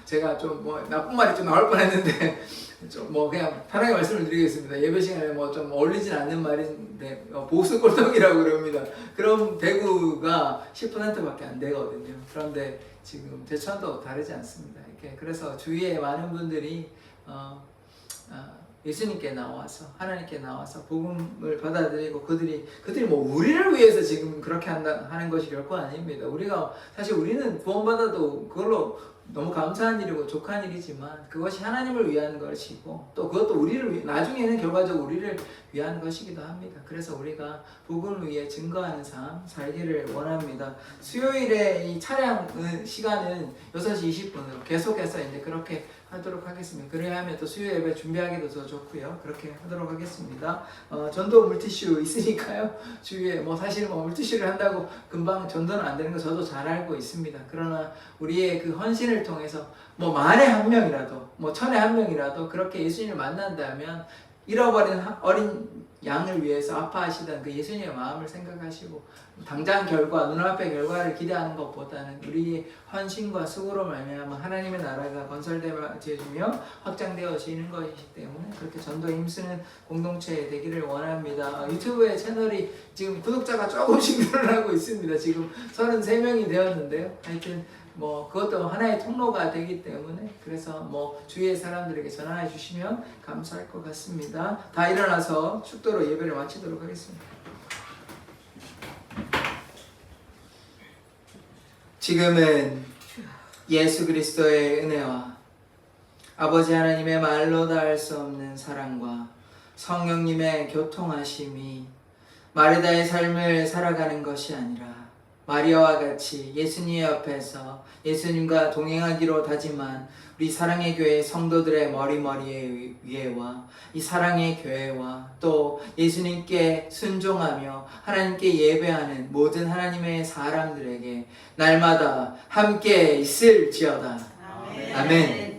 제가 좀 나쁜 말이 좀 나올 뻔했는데 좀 그냥 편하게 말씀을 드리겠습니다. 예배 시간에 좀 어울리진 않는 말인데 보수 꼴통이라고 그럽니다. 그럼 대구가 10%밖에 안 되거든요. 그런데 지금 제천도 다르지 않습니다. 이렇게 그래서 주위에 많은 분들이 예수님께 나와서, 하나님께 나와서 복음을 받아들이고 그들이 우리를 위해서 지금 그렇게 하는 것이 결코 아닙니다. 우리는 구원받아도 그걸로 너무 감사한 일이고 족한 일이지만 그것이 하나님을 위한 것이고 또 그것도 나중에는 결과적으로 우리를 위한 것이기도 합니다. 그래서 우리가 복음을 위해 증거하는 삶 살기를 원합니다. 수요일에 이 차량 시간은 6시 20분으로 계속해서 이제 그렇게 하도록 하겠습니다. 그래야 하면 또 수요 예배 준비하기도 더 좋고요. 그렇게 하도록 하겠습니다. 전도 물티슈 있으니까요. 주위에 사실 물티슈를 한다고 금방 전도는 안 되는 거 저도 잘 알고 있습니다. 그러나 우리의 그 헌신을 통해서 만에 한 명이라도, 천에 한 명이라도 그렇게 예수님을 만난다면 잃어버린 어린 양을 위해서 아파하시던 그 예수님의 마음을 생각하시고 당장 눈앞의 결과를 기대하는 것보다는 우리의 헌신과 수고로 말미암아 하나님의 나라가 건설되어지며 확장되어지는 것이기 때문에 그렇게 전도에 힘쓰는 공동체 되기를 원합니다. 유튜브의 채널이 지금 구독자가 조금씩 늘어나고 있습니다. 지금 33명이 되었는데요. 하여튼 그것도 하나의 통로가 되기 때문에 그래서 주위의 사람들에게 전화해 주시면 감사할 것 같습니다. 다 일어나서 축도로 예배를 마치도록 하겠습니다. 지금은 예수 그리스도의 은혜와 아버지 하나님의 말로 닿을 수 없는 사랑과 성령님의 교통하심이 마르다의 삶을 살아가는 것이 아니라 마리아와 같이 예수님 옆에서 예수님과 동행하기로 다짐한 우리 사랑의 교회 성도들의 머리머리 위에와 이 사랑의 교회와 또 예수님께 순종하며 하나님께 예배하는 모든 하나님의 사람들에게 날마다 함께 있을지어다. 아멘.